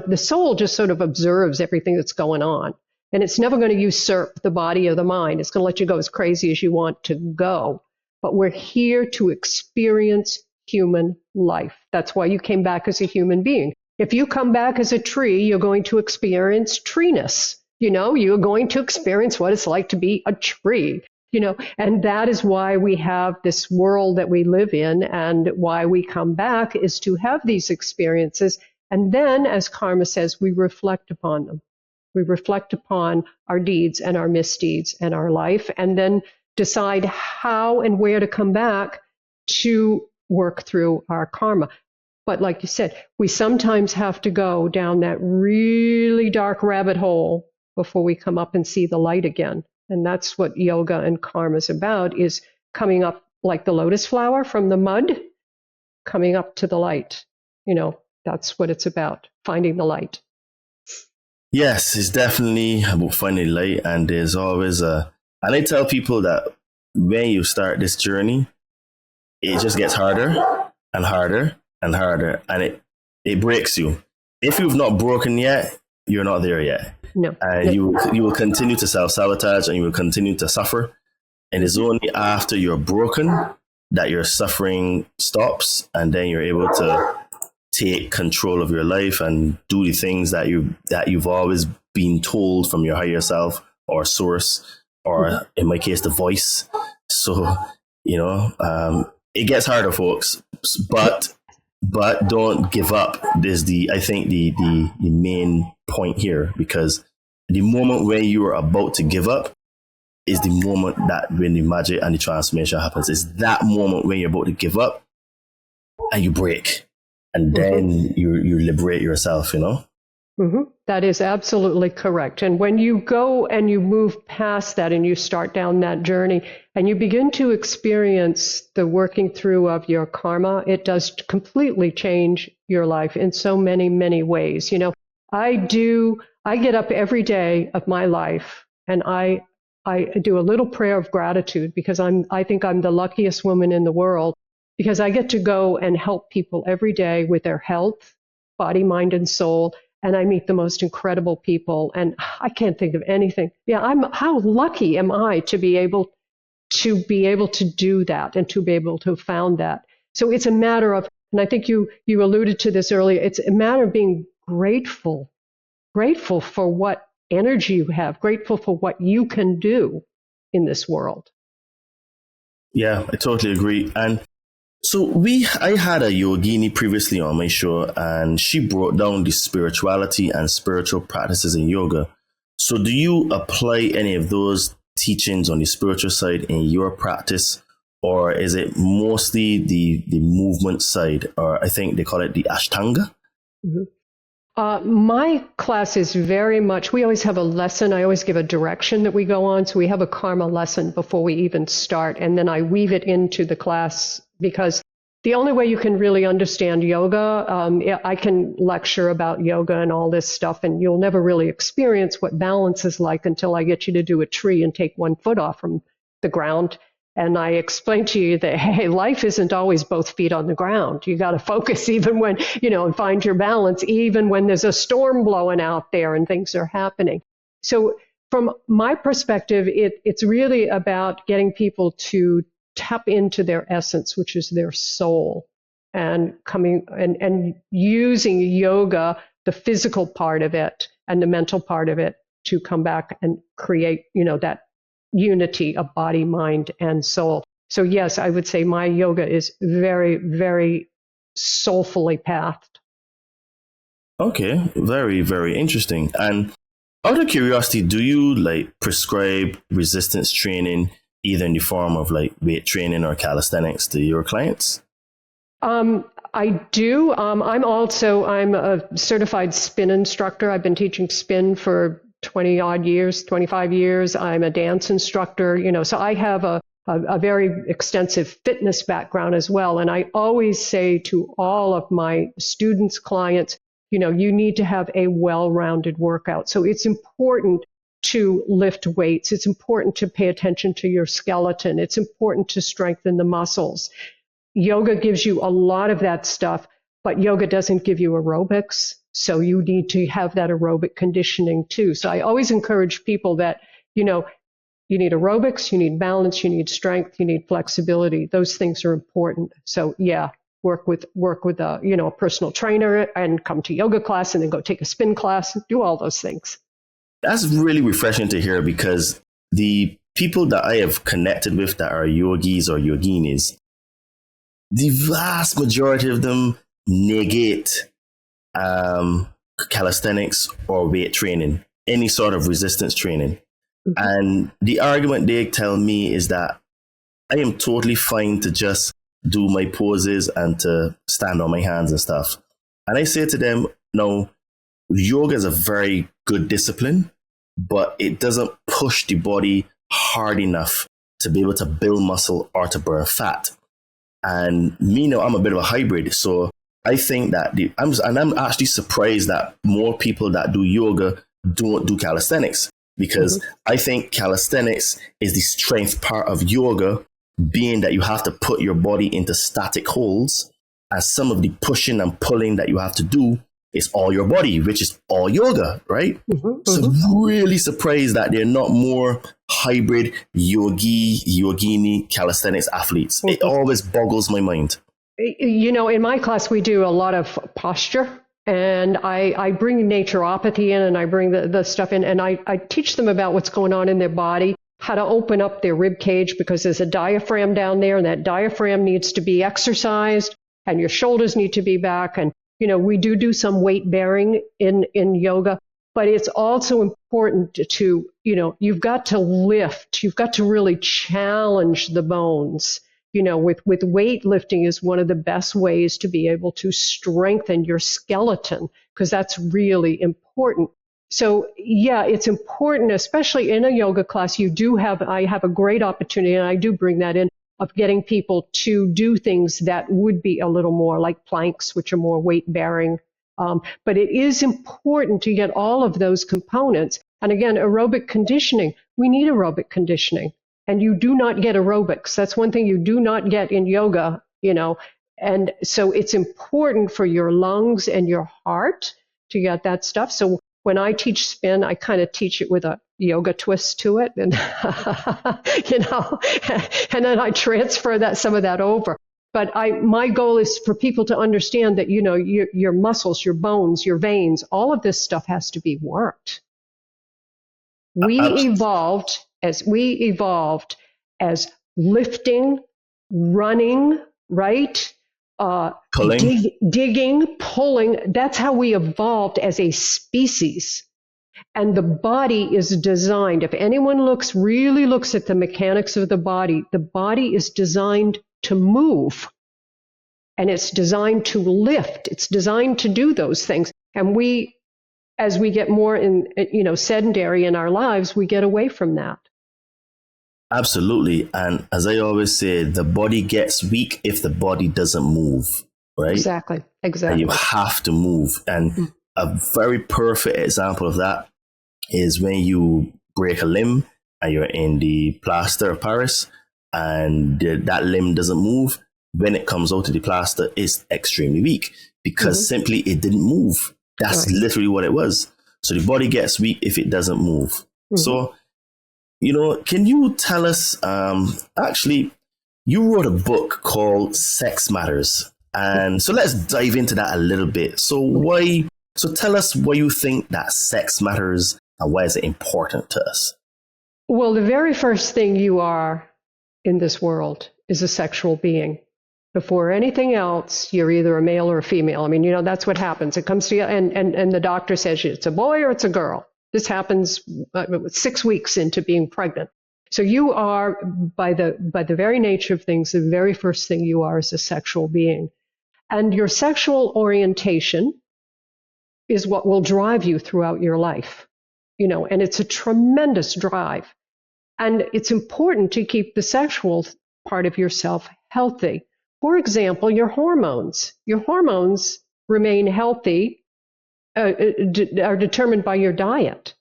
the soul just sort of observes everything that's going on. And it's never going to usurp the body or the mind. It's going to let you go as crazy as you want to go. But we're here to experience human life. That's why you came back as a human being. If you come back as a tree, you're going to experience treeness. You're going to experience what it's like to be a tree. And that is why we have this world that we live in, and why we come back is to have these experiences. And then, as karma says, we reflect upon them. We reflect upon our deeds and our misdeeds and our life, and then decide how and where to come back to work through our karma. But like you said, we sometimes have to go down that really dark rabbit hole before we come up and see the light again. And that's what yoga and karma is about, is coming up like the lotus flower from the mud, coming up to the light. That's what it's about, finding the light. Yes, it's definitely about finding light. And there's always and I tell people that when you start this journey, it just gets harder and harder and harder, and it breaks you. If you've not broken yet, you're not there yet. No. And you will continue to self-sabotage, and you will continue to suffer. And it's only after you're broken that your suffering stops, and then you're able to take control of your life and do the things that you've always been told from your higher self or source, or in my case, the voice. So, it gets harder, folks, but don't give up. Is I think the main point here, because the moment when you are about to give up is the moment that when the magic and the transformation happens. It's that moment when you're about to give up and you break, and then you liberate yourself, Mm-hmm. That is absolutely correct. And when you go and you move past that and you start down that journey and you begin to experience the working through of your karma, it does completely change your life in so many, many ways. I get up every day of my life and I do a little prayer of gratitude, because I think I'm the luckiest woman in the world, because I get to go and help people every day with their health, body, mind, and soul. And I meet the most incredible people, and I can't think of anything. Yeah, how lucky am I to be able to be able to do that and to be able to found that. So it's a matter of, and I think you alluded to this earlier, it's a matter of being grateful for what energy you have, grateful for what you can do in this world. Yeah, I totally agree. And so I had a yogini previously on my show, and she brought down the spirituality and spiritual practices in yoga. So do you apply any of those teachings on the spiritual side in your practice, or is it mostly the movement side, or I think they call it the Ashtanga? Mm-hmm. My class is very much, we always have a lesson. I always give a direction that we go on. So we have a karma lesson before we even start. And then I weave it into the class, because the only way you can really understand yoga, I can lecture about yoga and all this stuff, and you'll never really experience what balance is like until I get you to do a tree and take 1 foot off from the ground. And I explain to you that, hey, life isn't always both feet on the ground. You got to focus even when, and find your balance, even when there's a storm blowing out there and things are happening. So from my perspective, it's really about getting people to tap into their essence, which is their soul, and coming and using yoga, the physical part of it and the mental part of it, to come back and create, that unity of body, mind, and soul. So yes, I would say my yoga is very, very soulfully pathed. Okay, very, very interesting. And out of curiosity, do you prescribe resistance training either in the form of weight training or calisthenics to your clients? I do. I'm a certified spin instructor. I've been teaching spin for 20 odd years, 25 years. I'm a dance instructor, so I have a very extensive fitness background as well. And I always say to all of my students, clients, you need to have a well-rounded workout. So it's important to lift weights. It's important to pay attention to your skeleton. It's important to strengthen the muscles. Yoga gives you a lot of that stuff, but yoga doesn't give you aerobics. So you need to have that aerobic conditioning too. So I always encourage people that, you need aerobics, you need balance, you need strength, you need flexibility. Those things are important. So yeah, work with a personal trainer and come to yoga class and then go take a spin class, do all those things. That's really refreshing to hear, because the people that I have connected with that are yogis or yoginis, the vast majority of them negate calisthenics or weight training, any sort of resistance training. Mm-hmm. And the argument they tell me is that I am totally fine to just do my poses and to stand on my hands and stuff. And I say to them, no, yoga is a very good discipline, but it doesn't push the body hard enough to be able to build muscle or to burn fat. And me, now, I'm a bit of a hybrid. So I think that I'm actually surprised that more people that do yoga don't do calisthenics, because I think calisthenics is the strength part of yoga, being that you have to put your body into static holds, and some of the pushing and pulling that you have to do is all your body, which is all yoga, right? So I'm really surprised that they're not more hybrid yogini calisthenics athletes. It always boggles my mind. In my class, we do a lot of posture, and I bring naturopathy in, and I bring the stuff in, and I teach them about what's going on in their body, how to open up their rib cage, because there's a diaphragm down there, and that diaphragm needs to be exercised, and your shoulders need to be back. And, we do some weight bearing in yoga, but it's also important to, you've got to lift, you've got to really challenge the bones. With weightlifting is one of the best ways to be able to strengthen your skeleton, because that's really important. So yeah, it's important, especially in a yoga class. I have a great opportunity, and I do bring that in, of getting people to do things that would be a little more like planks, which are more weight bearing. But it is important to get all of those components. And again, aerobic conditioning, we need aerobic conditioning. And you do not get aerobics. That's one thing you do not get in yoga, And so it's important for your lungs and your heart to get that stuff. So when I teach spin, I kind of teach it with a yoga twist to it, and and then I transfer some of that over. But my goal is for people to understand that your muscles, your bones, your veins, all of this stuff has to be worked. We evolved as lifting, running, right? Pulling. Digging, pulling. That's how we evolved as a species. And the body is designed, if anyone really looks at the mechanics of the body is designed to move. And it's designed to lift. It's designed to do those things. And as we get more sedentary in our lives, we get away from that. Absolutely. And as I always say, the body gets weak if the body doesn't move, right? Exactly. And you have to move. And a very perfect example of that is when you break a limb and you're in the plaster of Paris and that limb doesn't move. When it comes out of the plaster, it's extremely weak because simply it didn't move. That's literally what it was. So the body gets weak if it doesn't move. So, can you tell us, actually, you wrote a book called Sex Matters. And so let's dive into that a little bit. So tell us why you think that sex matters and why is it important to us? Well, the very first thing you are in this world is a sexual being. Before anything else, you're either a male or a female. I mean, that's what happens. It comes to you, and the doctor says it's a boy or it's a girl. This happens 6 weeks into being pregnant. So you are, by the very nature of things, the very first thing you are is a sexual being. And your sexual orientation is what will drive you throughout your life, and it's a tremendous drive. And it's important to keep the sexual part of yourself healthy. For example, your hormones. Your hormones remain healthy, are determined by your diet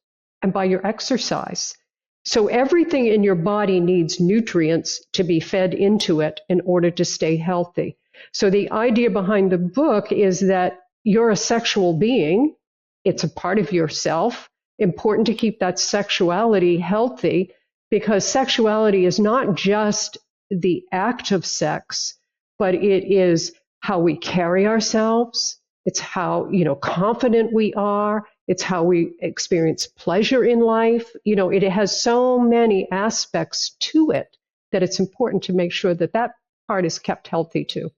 and by your exercise. So everything in your body needs nutrients to be fed into it in order to stay healthy. So the idea behind the book is that you're a sexual being. It's a part of yourself. Important to keep that sexuality healthy, because sexuality is not just the act of sex, but it is how we carry ourselves. It's how, confident we are. It's how we experience pleasure in life. It has so many aspects to it that it's important to make sure that part is kept healthy too.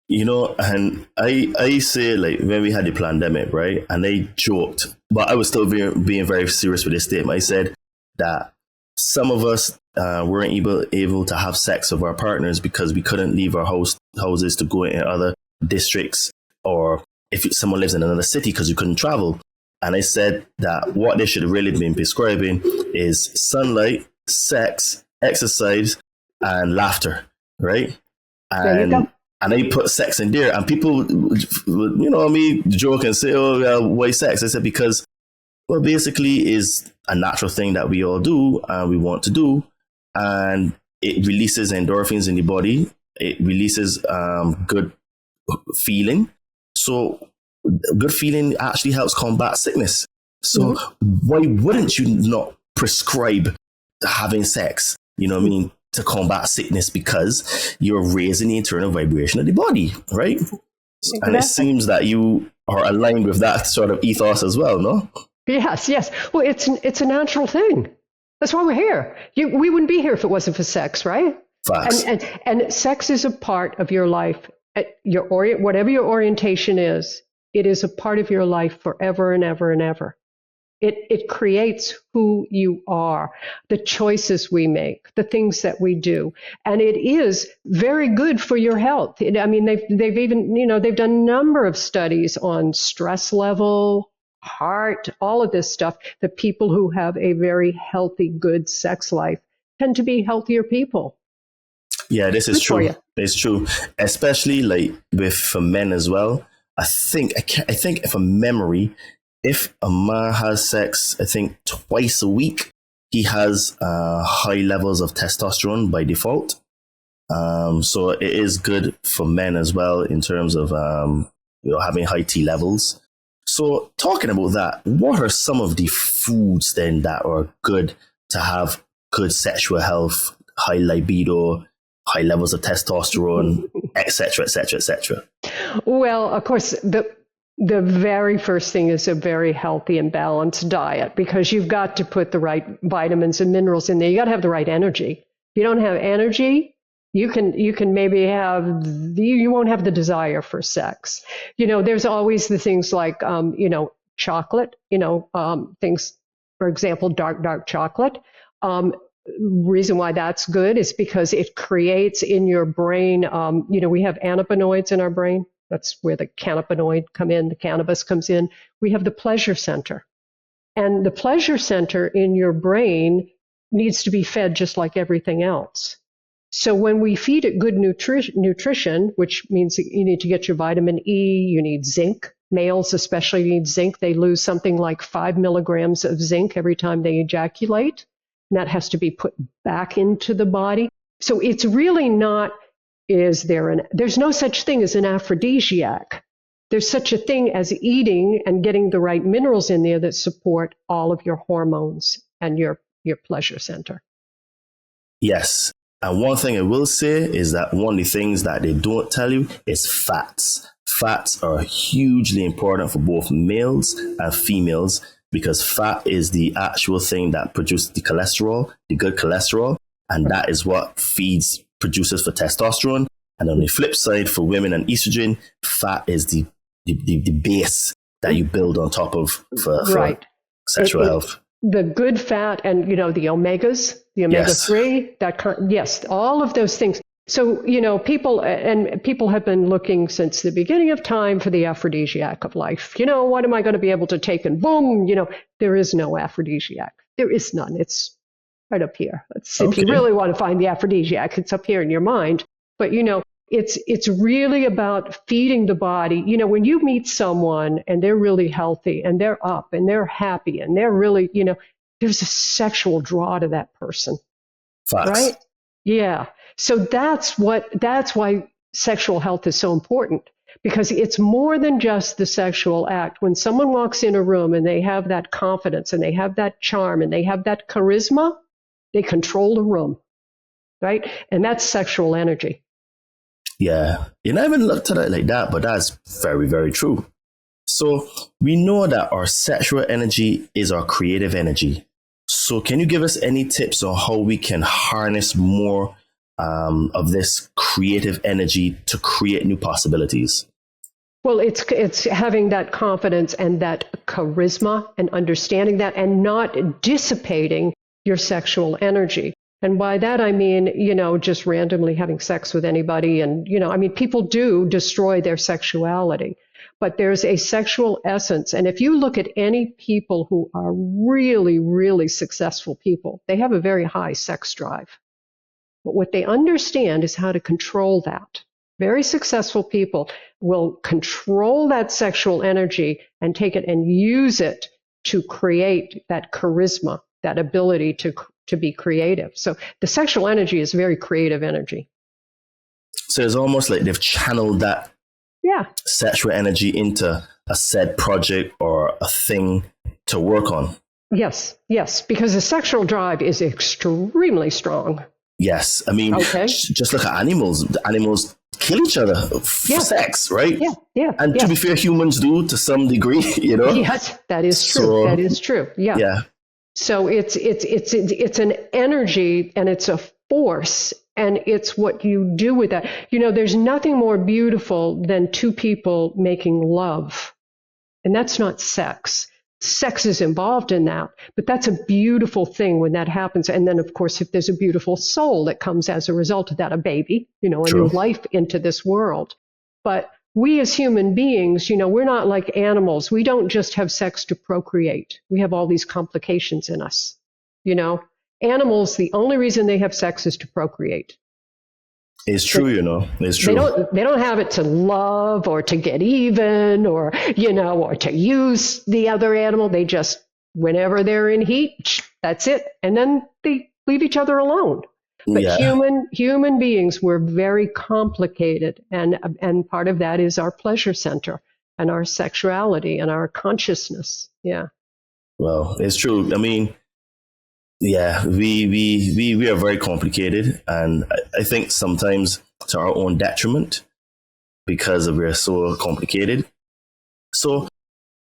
And I say, like, when we had the pandemic, right? And I joked, but I was still being very serious with this statement. I said that some of us weren't able to have sex with our partners because we couldn't leave our houses to go in other districts, or if someone lives in another city because you couldn't travel. And I said that what they should have really been prescribing is sunlight, sex, exercise, and laughter, right? And I put sex in there, and people, me joke and say, "Oh, yeah, why sex?" I said because, well, basically, is a natural thing that we all do and we want to do, and it releases endorphins in the body. It releases good feeling. So good feeling actually helps combat sickness. So why wouldn't you not prescribe having sex? To combat sickness, because you're raising the internal vibration of the body, right? Exactly. And it seems that you are aligned with that sort of ethos as well, no? Yes. Well, it's a natural thing. That's why we're here. We wouldn't be here if it wasn't for sex, right? Facts. And sex is a part of your life. Whatever your orientation is, it is a part of your life forever and ever and ever. It creates who you are, the choices we make, the things that we do. And it is very good for your health. I mean, they've even, they've done a number of studies on stress level, heart, all of this stuff. The people who have a very healthy, good sex life tend to be healthier people. Yeah, this is true. It's true, especially for men as well. I think from memory, if a man has sex, I think twice a week, he has high levels of testosterone by default. So it is good for men as well in terms of having high T levels. So talking about that, what are some of the foods then that are good to have good sexual health, high libido, high levels of testosterone, etc., etc., etc.? Well, of course, the very first thing is a very healthy and balanced diet, because you've got to put the right vitamins and minerals in there. You got to have the right energy. If you don't have energy, you can maybe you won't have the desire for sex. There's always the things like chocolate. Things, for example, dark chocolate. Reason why that's good is because it creates in your brain. We have cannabinoids in our brain. That's where the cannabinoid come in. The cannabis comes in. We have the pleasure center, and the pleasure center in your brain needs to be fed just like everything else. So when we feed it good nutrition, which means that you need to get your vitamin E, you need zinc. Males especially need zinc. They lose something like 5 milligrams of zinc every time they ejaculate. And that has to be put back into the body. So it's really not, there's no such thing as an aphrodisiac. There's such a thing as eating and getting the right minerals in there that support all of your hormones and your pleasure center. Yes. And one thing I will say is that one of the things that they don't tell you is fats. Fats are hugely important for both males and females, because fat is the actual thing that produces the cholesterol, the good cholesterol, and that is what produces for testosterone. And on the flip side, for women and estrogen, fat is the base that you build on top of for sexual health. The good fat and, the omegas, the omega-3, yes, all of those things. So, people have been looking since the beginning of time for the aphrodisiac of life. What am I going to be able to take? And boom, there is no aphrodisiac. There is none. It's right up here. If you really want to find the aphrodisiac, it's up here in your mind. But, it's really about feeding the body. When you meet someone and they're really healthy and they're up and they're happy and they're really, there's a sexual draw to that person. Facts. Right? Yeah. So that's why sexual health is so important, because it's more than just the sexual act. When someone walks in a room and they have that confidence and they have that charm and they have that charisma, they control the room, right? And that's sexual energy. Yeah, you never looked at it like that, but that's very, very true. So we know that our sexual energy is our creative energy. So can you give us any tips on how we can harness more of this creative energy to create new possibilities? Well, it's having that confidence and that charisma and understanding that and not dissipating your sexual energy. And by that, I mean, just randomly having sex with anybody. And, people do destroy their sexuality, but there's a sexual essence. And if you look at any people who are really, really successful people, they have a very high sex drive. But what they understand is how to control that. Very successful people will control that sexual energy and take it and use it to create that charisma, that ability to be creative. So the sexual energy is very creative energy. So it's almost like they've channeled that sexual energy into a said project or a thing to work on. Yes, because the sexual drive is extremely strong. Yes, I mean, just look at animals. The animals kill each other for sex, right? Yeah. And to be fair, humans do to some degree, Yes, that is true. So, that is true. Yeah. So it's an energy and it's a force, and it's what you do with that. There's nothing more beautiful than two people making love, and that's not sex. Sex is involved in that, but that's a beautiful thing when that happens. And then, of course, if there's a beautiful soul that comes as a result of that, a baby, a new life into this world. But we as human beings, we're not like animals. We don't just have sex to procreate. We have all these complications in us. Animals, the only reason they have sex is to procreate. It's true, it's true. They don't have it to love or to get even or to use the other animal. They just, whenever they're in heat, that's it. And then they leave each other alone. But human beings, we're very complicated. And part of that is our pleasure center. and our sexuality and our consciousness. Yeah. Well, it's true. I mean, yeah, we are very complicated, and I think sometimes to our own detriment because we're so complicated. So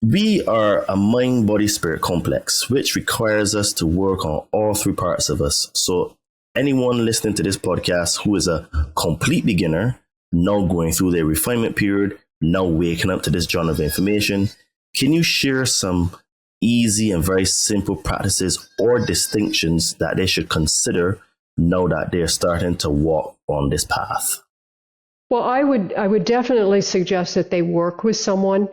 we are a mind, body, spirit complex, which requires us to work on all three parts of us. So anyone listening to this podcast who is a complete beginner, now going through their refinement period, now waking up to this journal of information, can you share some easy and very simple practices or distinctions that they should consider now that they're starting to walk on this path? Well, I would definitely suggest that they work with someone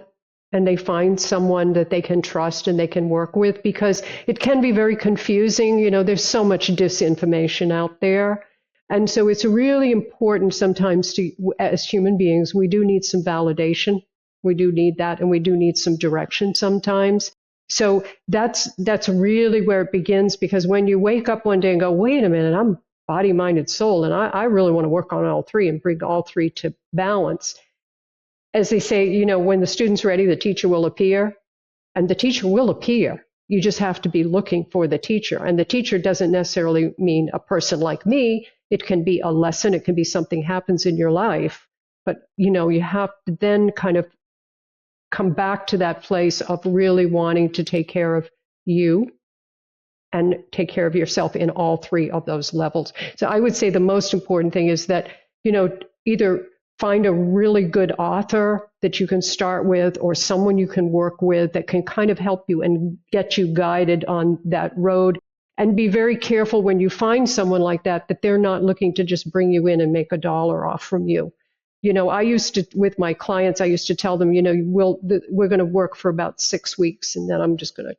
and they find someone that they can trust and they can work with, because it can be very confusing. You know, there's so much disinformation out there. And so it's really important sometimes to, as human beings, we do need some validation. We do need that, and we do need some direction sometimes. So that's really where it begins, because when you wake up one day and go, wait a minute, I'm body, mind, and soul, and I really want to work on all three and bring all three to balance. As they say, you know, when the student's ready, the teacher will appear, and the teacher will appear. You just have to be looking for the teacher. And the teacher doesn't necessarily mean a person like me. It can be a lesson. It can be something happens in your life. But, you know, you have to then kind of come back to that place of really wanting to take care of you and take care of yourself in all three of those levels. So I would say the most important thing is that, you know, either find a really good author that you can start with, or someone you can work with that can kind of help you and get you guided on that road. And be very careful when you find someone like that, that they're not looking to just bring you in and make $1 off from you. You know, I used to, with my clients, I used to tell them, you know, we're going to work for about 6 weeks, and then I'm just going to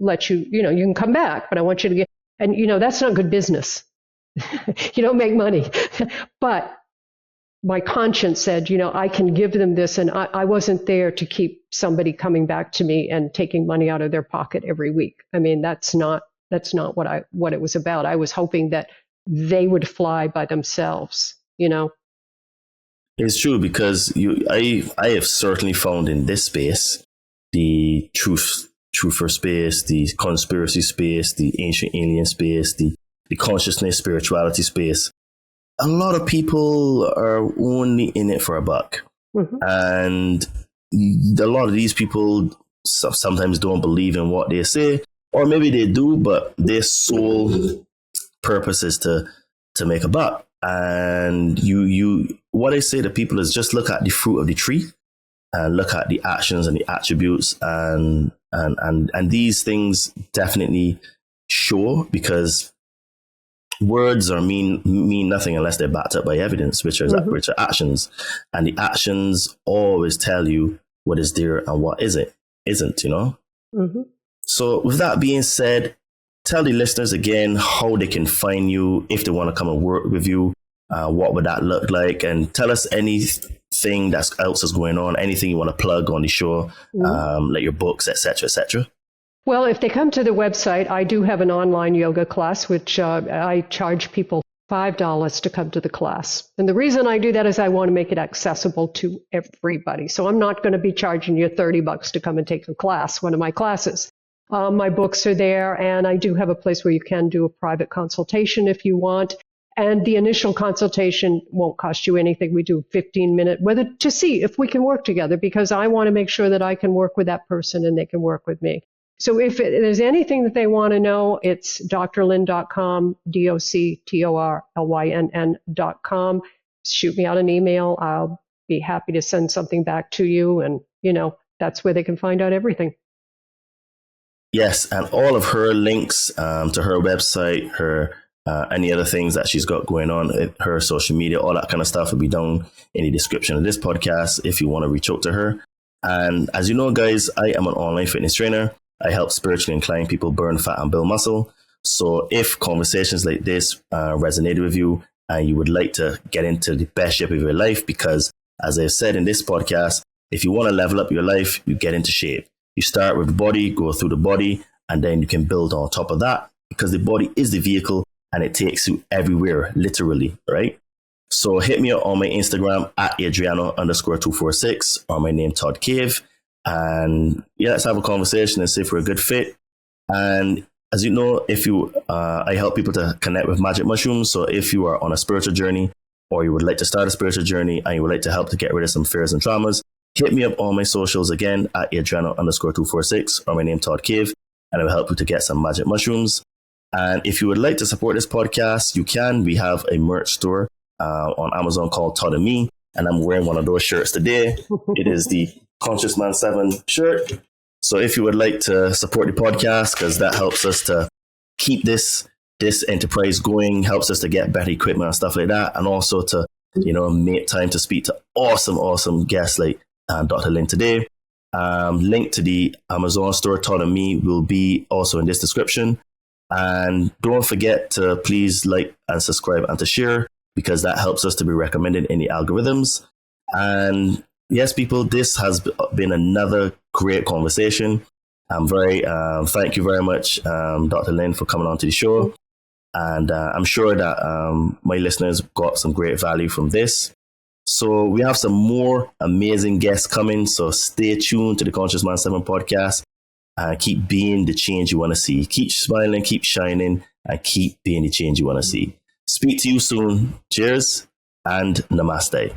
let you, you know, you can come back, but I want you to get, and, you know, that's not good business. You don't make money. But my conscience said, you know, I can give them this, and I wasn't there to keep somebody coming back to me and taking money out of their pocket every week. I mean, that's not what it was about. I was hoping that they would fly by themselves, you know. It's true, because I have certainly found in this space, the truther space, the conspiracy space, the ancient alien space, the consciousness, spirituality space, a lot of people are only in it for a buck. Mm-hmm. And a lot of these people sometimes don't believe in what they say, or maybe they do, but their sole purpose is to make a buck. And what I say to people is just look at the fruit of the tree and look at the actions and the attributes, and these things definitely show, because words mean nothing unless they're backed up by evidence, which are actions, and the actions always tell you what is there and what isn't, you know. Mm-hmm. So with that being said, tell the listeners again how they can find you if they want to come and work with you. What would that look like? And tell us anything else is going on, anything you want to plug on the show, like your books, etc., etc. Well, if they come to the website, I do have an online yoga class, which I charge people $5 to come to the class. And the reason I do that is I want to make it accessible to everybody. So I'm not going to be charging you $30 to come and take a class, one of my classes. My books are there, and I do have a place where you can do a private consultation if you want. And the initial consultation won't cost you anything. We do a 15-minute, whether to see if we can work together, because I want to make sure that I can work with that person and they can work with me. So if there's anything that they want to know, it's drlynn.com, DOCTORLYNN.com. Shoot me out an email. I'll be happy to send something back to you. And, you know, that's where they can find out everything. Yes, and all of her links to her website, her any other things that she's got going on, her social media, all that kind of stuff will be down in the description of this podcast if you want to reach out to her. And as you know, guys, I am an online fitness trainer. I help spiritually inclined people burn fat and build muscle. So if conversations like this resonated with you and you would like to get into the best shape of your life, because as I've said in this podcast, if you want to level up your life, you get into shape. You start with the body, go through the body, and then you can build on top of that, because the body is the vehicle and it takes you everywhere, literally, right? So hit me up on my Instagram at Adriano_246 or my name Todd Cave. And yeah, let's have a conversation and see if we're a good fit. And as you know, I help people to connect with magic mushrooms. So if you are on a spiritual journey or you would like to start a spiritual journey and you would like to help to get rid of some fears and traumas, hit me up on my socials again at Adriano_246 or my name Todd Cave, and I will help you to get some magic mushrooms. And if you would like to support this podcast, you can. We have a merch store on Amazon called Todd and Me, and I'm wearing one of those shirts today. It is the Conscious Man 7 shirt. So if you would like to support the podcast, because that helps us to keep this enterprise going, helps us to get better equipment and stuff like that, and also to make time to speak to awesome guests like Dr. Lynn today. Link to the Amazon store, Todd and Me, will be also in this description. And don't forget to please like and subscribe and to share, because that helps us to be recommended in the algorithms. And yes, people, this has been another great conversation. I'm thank you very much, Dr. Lynn, for coming on to the show. And I'm sure that my listeners got some great value from this. So we have some more amazing guests coming. So stay tuned to the Conscious Man 7 podcast and keep being the change you want to see. Keep smiling, keep shining, and keep being the change you want to see. Speak to you soon. Cheers and namaste.